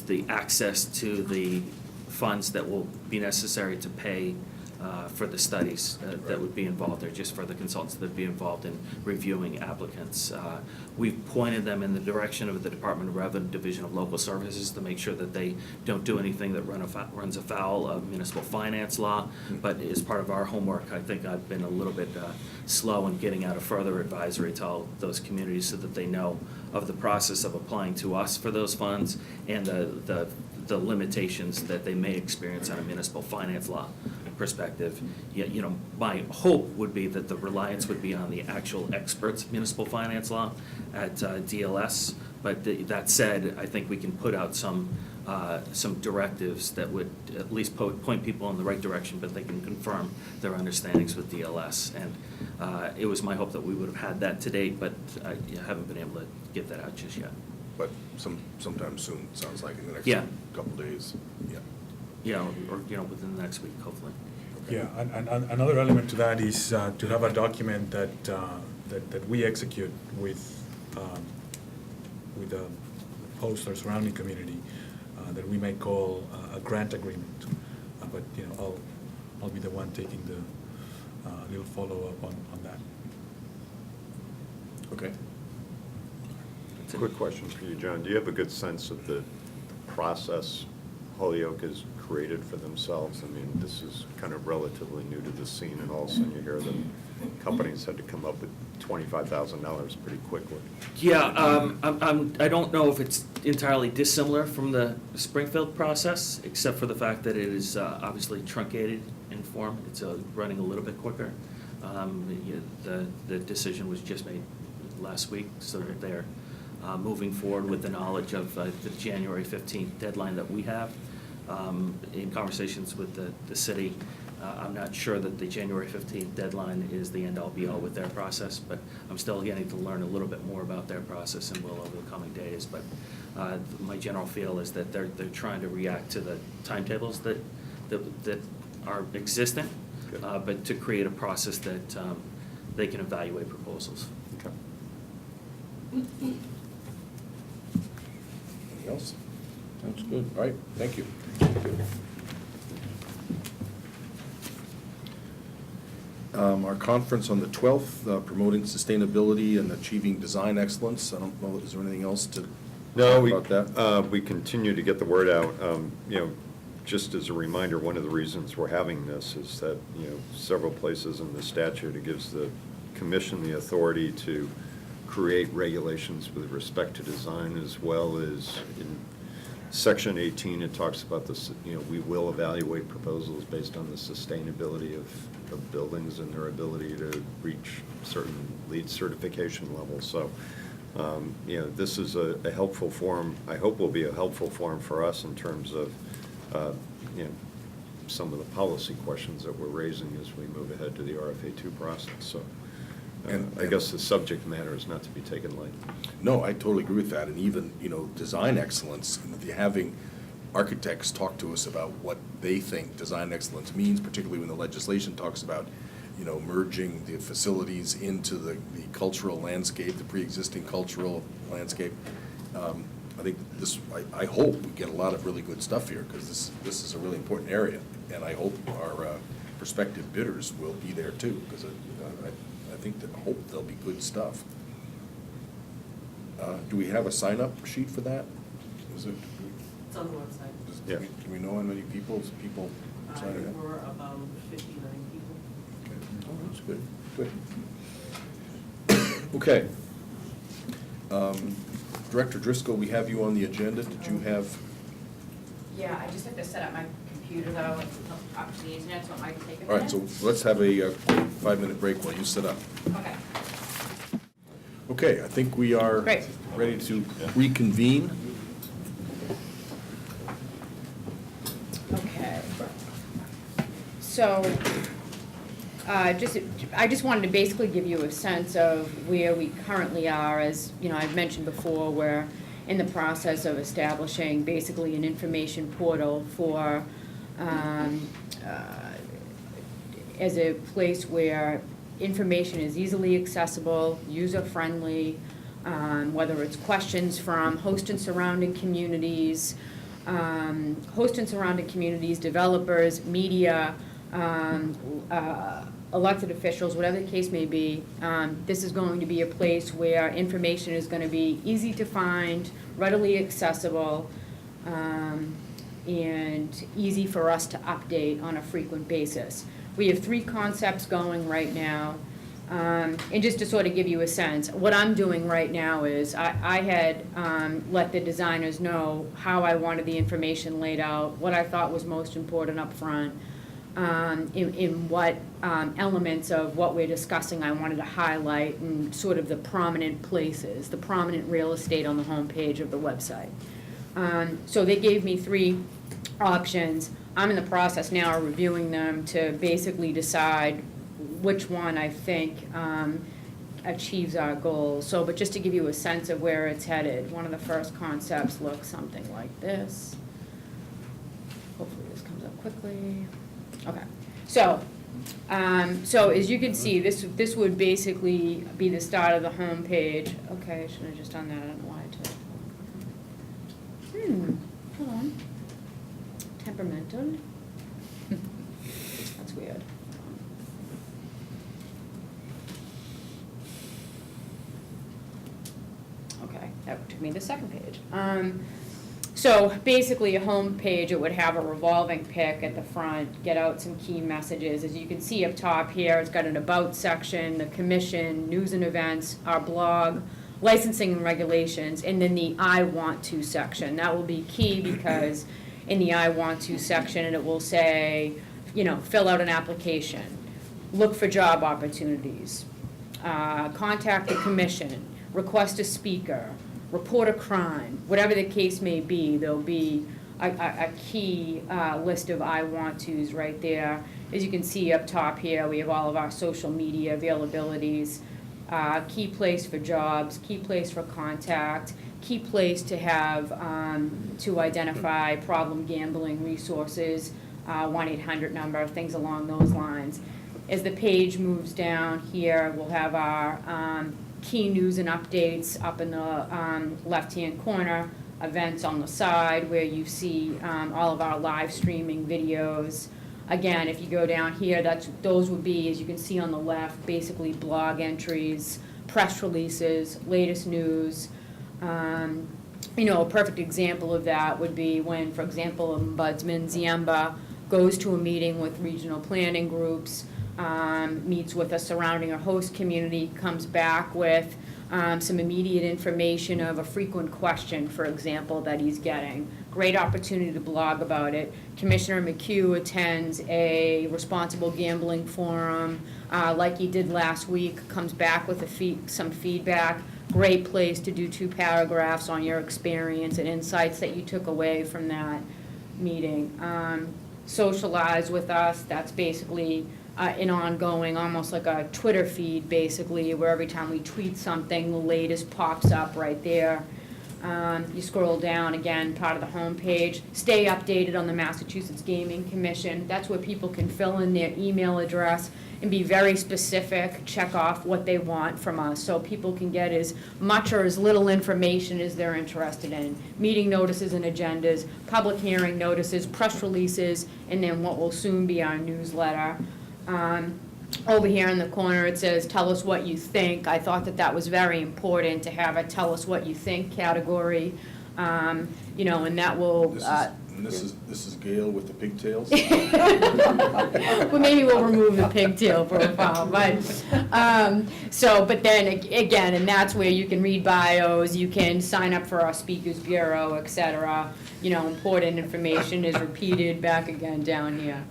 the access to the funds that will be necessary to pay for the studies that would be involved, or just for the consultants that would be involved in reviewing applicants. We've pointed them in the direction of the Department of Revenue Division of Local Services to make sure that they don't do anything that runs afoul of municipal finance law. But as part of our homework, I think I've been a little bit slow in getting out a further advisory to all those communities so that they know of the process of applying to us for those funds and the limitations that they may experience on a municipal finance law perspective. You know, my hope would be that the reliance would be on the actual experts of municipal finance law at DLS. But that said, I think we can put out some directives that would at least point people in the right direction, but they can confirm their understandings with DLS. And it was my hope that we would have had that to date, but I haven't been able to get that out just yet. But sometime soon, it sounds like, in the next Yeah. couple days, yeah. Yeah, or within the next week, hopefully. Yeah, and another element to that is to have a document that we execute with the host or surrounding community that we may call a grant agreement. But, you know, I'll be the one taking the little follow-up on that. Okay. Quick question for you, John. Do you have a good sense of the process Holyoke has created for themselves? I mean, this is kind of relatively new to the scene, and all of a sudden you hear that companies had to come up with $25,000 pretty quickly. Yeah, I don't know if it's entirely dissimilar from the Springfield process, except for the fact that it is obviously truncated in form. It's running a little bit quicker. The decision was just made last week, so that they're moving forward with the knowledge of the January 15th deadline that we have. In conversations with the city, I'm not sure that the January 15th deadline is the end-all be-all with their process, but I'm still getting to learn a little bit more about their process and will over the coming days. But my general feel is that they're trying to react to the timetables that are existent, but to create a process that they can evaluate proposals. Okay. Anything else? Sounds good. All right, thank you. Our conference on the 12th, promoting sustainability and achieving design excellence. I don't know, is there anything else to talk about that? We continue to get the word out. Just as a reminder, one of the reasons we're having this is that, several places in the statute, it gives the commission the authority to create regulations with respect to design, as well as in Section 18, it talks about this, we will evaluate proposals based on the sustainability of buildings and their ability to reach certain LEED certification levels. So, this is a helpful forum. I hope will be a helpful forum for us in terms of, some of the policy questions that we're raising as we move ahead to the RFA2 process. So, I guess the subject matter is not to be taken lightly. No, I totally agree with that, and even, design excellence, having architects talk to us about what they think design excellence means, particularly when the legislation talks about, merging the facilities into the cultural landscape, the pre-existing cultural landscape. I think this, I hope we get a lot of really good stuff here, because this is a really important area, and I hope our prospective bidders will be there too, because I think that, I hope there'll be good stuff. Do we have a sign-up sheet for that? Is it? It's on the website. Yeah. Do we know how many people signing up? We're about 59 people. Okay. Oh, that's good, good. Okay. Director Driscoll, we have you on the agenda. Did you have? Yeah, I just have to set up my computer though, and hook up to the internet, so it might take a minute. All right, so let's have a 5-minute break while you sit up. Okay. Okay, I think we are Great. ready to reconvene. Okay. So, I just wanted to basically give you a sense of where we currently are. As I've mentioned before, we're in the process of establishing basically an information portal for, as a place where information is easily accessible, user-friendly, whether it's questions from host and surrounding communities, developers, media, elected officials, whatever the case may be. This is going to be a place where information is going to be easy to find, readily accessible, and easy for us to update on a frequent basis. We have 3 concepts going right now. And just to sort of give you a sense, what I'm doing right now is I had let the designers know how I wanted the information laid out, what I thought was most important up front, in what elements of what we're discussing I wanted to highlight, and sort of the prominent places, the prominent real estate on the homepage of the website. So they gave me 3 options. I'm in the process now of reviewing them to basically decide which one I think achieves our goals. So, but just to give you a sense of where it's headed, one of the first concepts looks something like this. Hopefully this comes up quickly. Okay, so as you can see, this would basically be the start of the home page. Okay, should have just done that. I don't know why I did. Hold on. Temperamental. That's weird. Okay, that took me to the second page. So basically a home page, it would have a revolving pick at the front, get out some key messages. As you can see up top here, it's got an about section, the commission, news and events, our blog, licensing and regulations, and then the I want to section. That will be key because in the I want to section, it will say, fill out an application, look for job opportunities, contact the commission, request a speaker, report a crime, whatever the case may be. There'll be a key list of I want tos right there. As you can see up top here, we have all of our social media availabilities, key place for jobs, key place for contact, key place to have, to identify problem gambling resources, 1-800 number, things along those lines. As the page moves down here, we'll have our key news and updates up in the left-hand corner, events on the side where you see all of our live streaming videos. Again, if you go down here, those would be, as you can see on the left, basically blog entries, press releases, latest news. You know, a perfect example of that would be when, for example, Ombudsman Ziemba goes to a meeting with regional planning groups, meets with a surrounding or host community, comes back with some immediate information of a frequent question, for example, that he's getting. Great opportunity to blog about it. Commissioner McHugh attends a responsible gambling forum, like he did last week, comes back with some feedback. Great place to do 2 paragraphs on your experience and insights that you took away from that meeting. Socialize with us, that's basically an ongoing, almost like a Twitter feed, basically, where every time we tweet something, the latest pops up right there. You scroll down, again, part of the homepage. Stay updated on the Massachusetts Gaming Commission. That's where people can fill in their email address and be very specific, check off what they want from us, so people can get as much or as little information as they're interested in. Meeting notices and agendas, public hearing notices, press releases, and then what will soon be our newsletter. Over here in the corner, it says, tell us what you think. I thought that was very important to have a tell us what you think category, you know, and that will. This is Gail with the pigtails? Well, maybe we'll remove the pigtail profile, but then again, and that's where you can read bios, you can sign up for our speakers bureau, et cetera. You know, important information is repeated back again down here.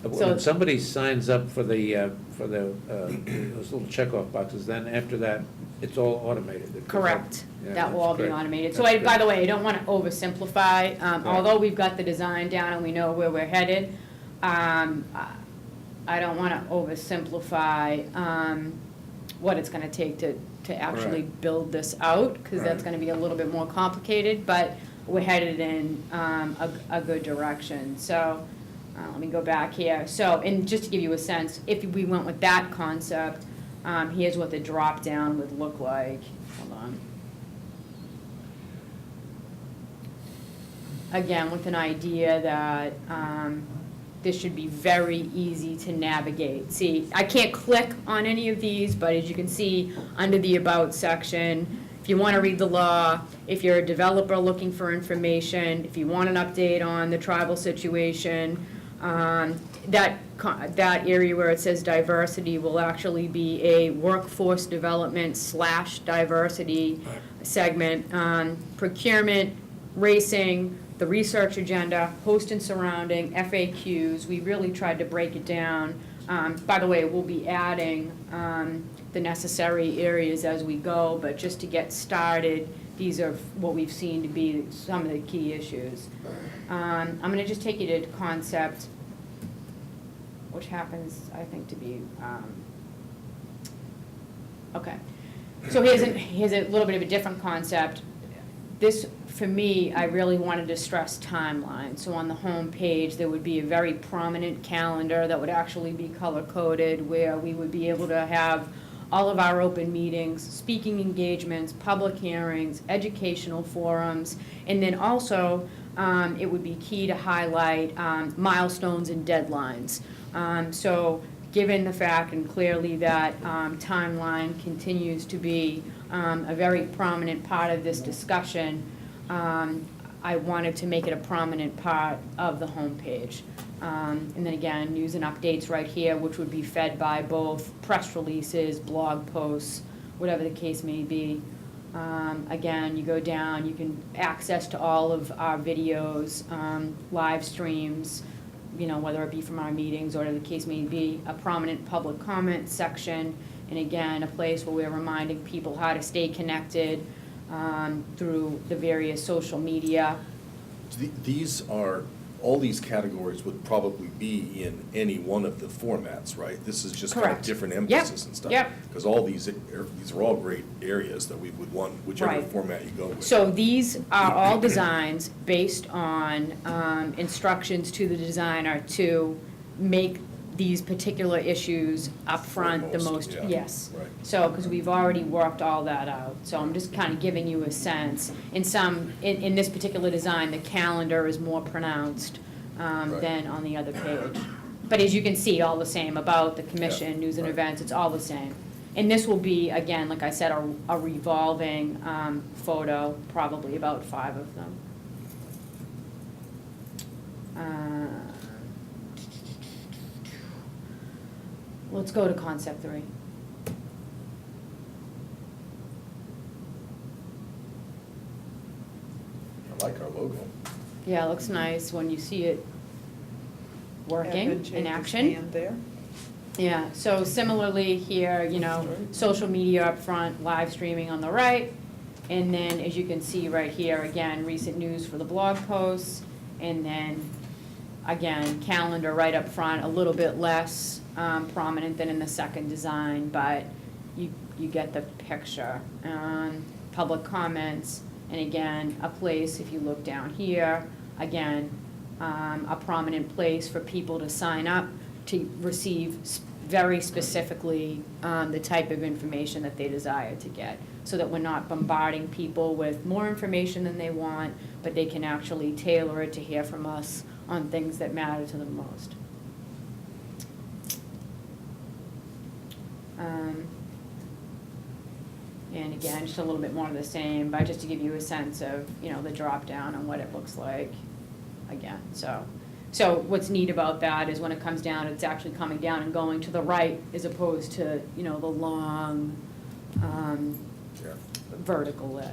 When somebody signs up for those little checkoff boxes, then after that, it's all automated. Correct. Yeah, That will all that's be great. automated. So That's by good. the way, I don't want to oversimplify. Although we've got the design down and we know where we're headed, I don't want to oversimplify what it's going to take to actually Right. build this out, because that's Right. going to be a little bit more complicated, but we're headed in a good direction. So let me go back here. So, and just to give you a sense, if we went with that concept, here's what the drop-down would look like. Hold on. Again, with an idea that this should be very easy to navigate. See, I can't click on any of these, but as you can see, under the About section, if you want to read the law, if you're a developer looking for information, if you want an update on the tribal situation, that area where it says diversity will actually be a workforce development / diversity segment. Procurement, racing, the research agenda, host and surrounding, FAQs. We really tried to break it down. By the way, we'll be adding the necessary areas as we go, but just to get started, these are what we've seen to be some of the key issues. I'm going to just take you to concept, which happens, I think, to be, okay. So here's a little bit of a different concept. This, for me, I really wanted to stress timeline. So on the home page, there would be a very prominent calendar that would actually be color-coded, where we would be able to have all of our open meetings, speaking engagements, public hearings, educational forums, and then also it would be key to highlight milestones and deadlines. So given the fact and clearly that timeline continues to be a very prominent part of this discussion, I wanted to make it a prominent part of the homepage. And then again, news and updates right here, which would be fed by both press releases, blog posts, whatever the case may be. Again, you go down, you can access to all of our videos, live streams, you know, whether it be from our meetings or whatever the case may be, a prominent public comment section, and again, a place where we're reminding people how to stay connected. through the various social media. These are, all these categories would probably be in any one of the formats, right? This is just kind of Correct. different Yep, emphasis and stuff. yep. Because all these are all great areas that we would want, whichever Right. format you go with. So these are all designs based on instructions to the designer to make these particular issues upfront the Foremost, most, yeah. yes. Right. So, because we've already worked all that out, so I'm just kind of giving you a sense. In this particular design, the calendar is more pronounced Right. than on the other page. But as you can see, all the same, about the commission, Yeah, news and right. events, it's all the same. And this will be, again, like I said, a revolving photo, probably about 5 of them. Let's go to concept 3. I like our logo. Yeah, it looks nice when you see it working Evan in Jacobs' action. hand there. Yeah, so similarly here, you know, social media up front, live streaming on the right. And then, as you can see right here, again, recent news for the blog posts. And then, again, calendar right up front, a little bit less prominent than in the second design, but you get the picture. Public comments, and again, a place, if you look down here, again, a prominent place for people to sign up to receive very specifically the type of information that they desire to get, so that we're not bombarding people with more information than they want, but they can actually tailor it to hear from us on things that matter to them most. And again, just a little bit more of the same, but just to give you a sense of, you know, the drop down and what it looks like again, so. So what's neat about that is when it comes down, it's actually coming down and going to the right as opposed to, you know, the long Yeah. vertical list.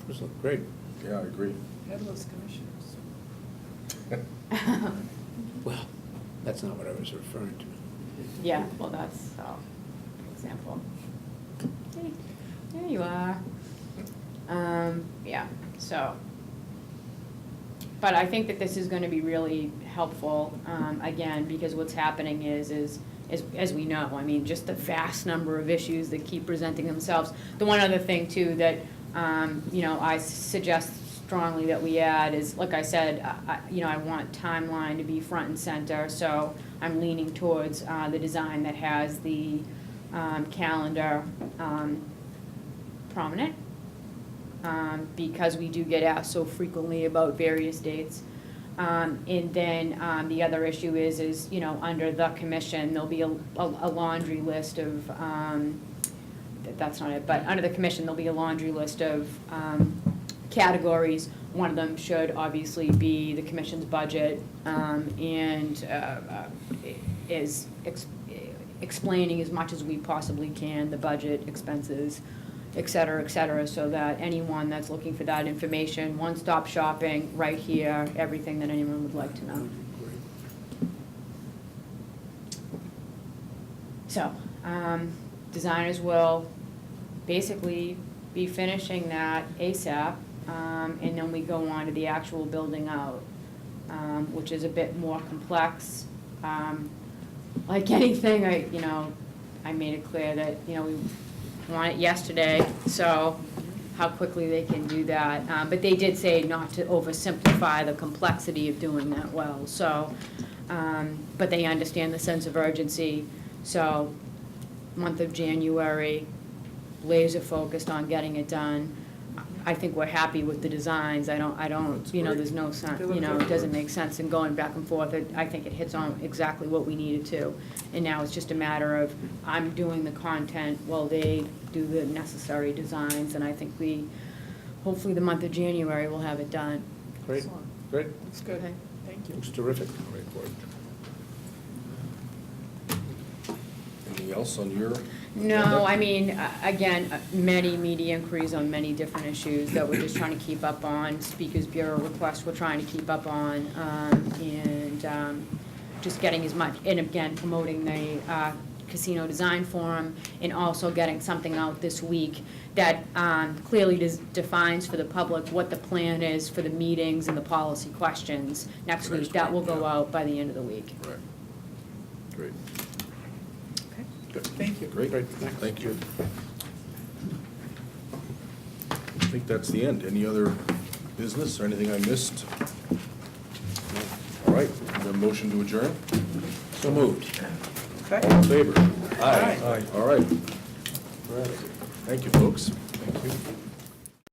Those look great. Yeah, I agree. Headless commissioners. Well, that's not what I was referring to. Yeah, well, that's, example. Hey, there you are. Yeah, so. But I think that this is gonna be really helpful, again, because what's happening is, as we know, I mean, just the vast number of issues that keep presenting themselves. The one other thing too that, you know, I suggest strongly that we add is, like I said, you know, I want timeline to be front and center, so I'm leaning towards the design that has the calendar prominent, because we do get asked so frequently about various dates. And then the other issue is, you know, under the commission, there'll be a laundry list of, that's not it, but under the commission, there'll be a laundry list of categories. One of them should obviously be the commission's budget, and is explaining as much as we possibly can, the budget, expenses, et cetera, so that anyone that's looking for that information, one-stop shopping, right here, everything that anyone would like to know. So, designers will basically be finishing that ASAP, and then we go on to the actual building out, which is a bit more complex. Like anything, I made it clear that, you know, we want it yesterday, so how quickly they can do that. But they did say not to oversimplify the complexity of doing that well, so, but they understand the sense of urgency. So, month of January, laser focused on getting it done. I think we're happy with the designs. I don't, you know, there's no sense, you know, it doesn't make sense in going back and forth. I think it hits on exactly what we needed to. And now it's just a matter of, I'm doing the content while they do the necessary designs, and I think hopefully the month of January, we'll have it done. Great, great. That's good. Okay. Thank you. Looks terrific. Anything else on your? No, agenda? I mean, again, many media inquiries on many different issues that we're just trying to keep up on. Speakers Bureau requests we're trying to keep up on, and just getting as much, and again, promoting the Casino Design Forum, and also getting something out this week that clearly defines for the public what the plan is for the meetings and the policy questions next week. That will go out by the end of the week. Right. Great. Okay. Good. Thank you. Great, thank you. I think that's the end. Any other business or anything I missed? All right, the motion to adjourn? So moved. Okay. All in favor? Aye. All right. Thank you, folks. Thank you.